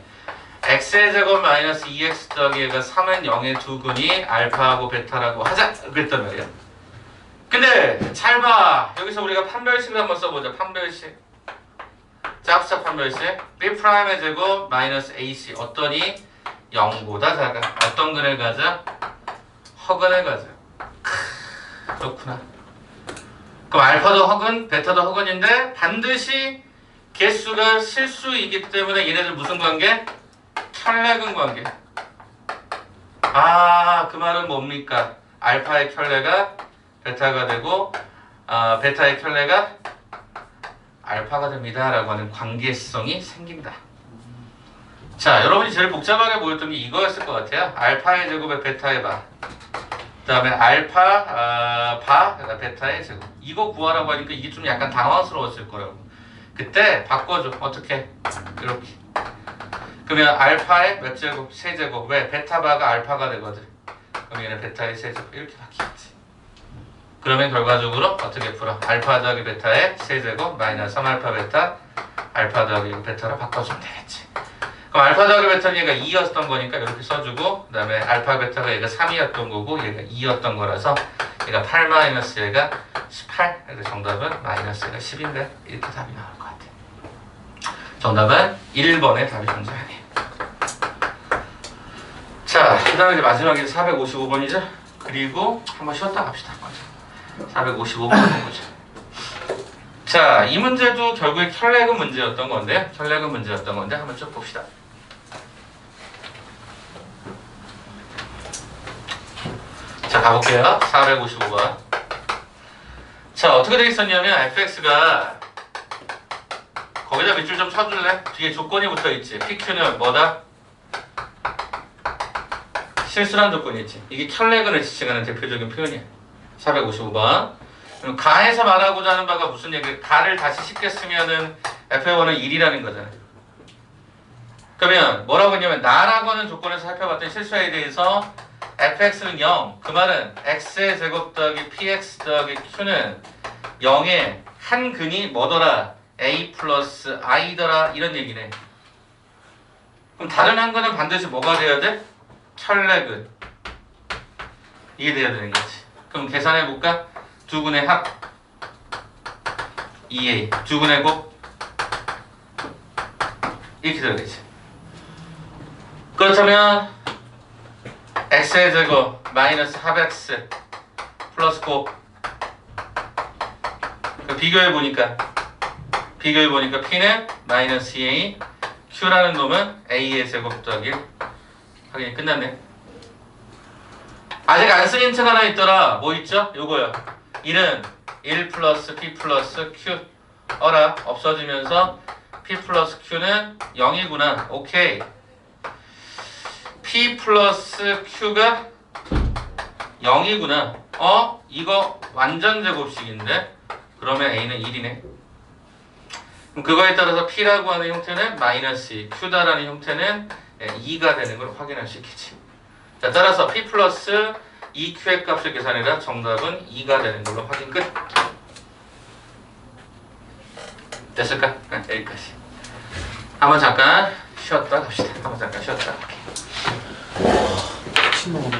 x의 제곱 마이너스 2x 더하기 얘가 3은 0의 두 근이 알파하고 베타라고 하자. 그랬단 말이야. 근데 잘 봐. 여기서 우리가 판별식을 한번 써보자. 판별식. 자, 합사 판별식. B'의 제곱 마이너스 AC 어떠니? 0보다 작아. 어떤 근을 가자? 허근을 가자. 그렇구나. 그럼 알파도 허근, 베타도 허근인데 반드시 개수가 실수이기 때문에 얘네들 무슨 관계? 켤레근 관계. 아, 그 말은 뭡니까? 알파의 켤레가 베타가 되고 베타의 켤레가 알파가 됩니다 라고 하는 관계성이 생긴다. 자, 여러분이 제일 복잡하게 보였던 게 이거였을 것 같아요. 알파의 제곱에 베타의 바, 그 다음에 알파 바 베타의 제곱. 이거 구하라고 하니까 이게 좀 약간 당황스러웠을 거예요. 그때 바꿔줘. 어떻게? 이렇게. 그러면 알파의 몇 제곱? 세제곱. 왜? 베타 바가 알파가 되거든. 그럼 얘는 베타의 세제곱. 이렇게 바뀌겠지. 그러면 결과적으로 어떻게 풀어? 알파 더하기 베타의 세제곱 마이너스 3알파 베타 알파 더하기 베타로 바꿔주면 되겠지. 그럼 알파 더하기 베타는 얘가 2였던 거니까 이렇게 써주고, 그 다음에 알파 베타가 얘가 3이었던 거고 얘가 2였던 거라서 얘가 8 마이너스 얘가 18. 그래서 정답은 마이너스 얘가 10인데 이렇게 답이 나올 것 같아. 정답은 1번의 답이 존재하네. 자, 그 다음에 이제 마지막에 455번이죠? 그리고 한번 쉬었다 갑시다. 맞아. 455번 보자. 자, 이 문제도 결국에 켤레그 문제였던 건데, 한번 쭉 봅시다. 자, 가볼게요. 455번. 자, 어떻게 되어 있었냐면 fx가 거기다 밑줄 좀 쳐줄래? 뒤에 조건이 붙어 있지. pq는 뭐다? 실수란 조건이 있지. 이게 켤레근을 지칭하는 대표적인 표현이야. 455번. 그럼 가에서 말하고자 하는 바가 무슨 얘기야? 가를 다시 쉽게 쓰면은 f1은 1이라는 거잖아. 그러면 뭐라고 했냐면 나라고 하는 조건에서 살펴봤던 실수에 대해서 fx는 0. 그 말은 x의 제곱 더하기 px 더하기 q는 0의 한 근이 뭐더라? a 플러스 i더라. 이런 얘기네. 그럼 다른 한 근은 반드시 뭐가 돼야 돼? 켤레근. 이게 돼야 되는 거지. 그럼 계산해볼까? 두 근의 합 2a, 두 근의 곱 이렇게 들어가겠지. 그렇다면 x의 제곱 마이너스 합 x 플러스 곱 비교해보니까 p는 마이너스 2a, q라는 놈은 a의 제곱 더하기 1. 확인이 끝났네. 아직 안 쓴 힌트가 하나 있더라. 뭐 있죠? 요거요. 1은 1 플러스 p 플러스 q 어라 없어지면서 p 플러스 q는 0이구나. 오케이. p 플러스 q가 0이구나. 이거 완전 제곱식인데 그러면 a는 1이네. 그럼 그거에 따라서 p라고 하는 형태는 마이너스 2, q다라는 형태는 2가 되는 걸 확인할 수 있겠지. 자, 따라서 p 플러스 2q의 값을 계산해라. 정답은 2가 되는 걸로 확인 끝. 됐을까? 여기까지. 한번 잠깐 쉬었다 갑시다. 미친놈아.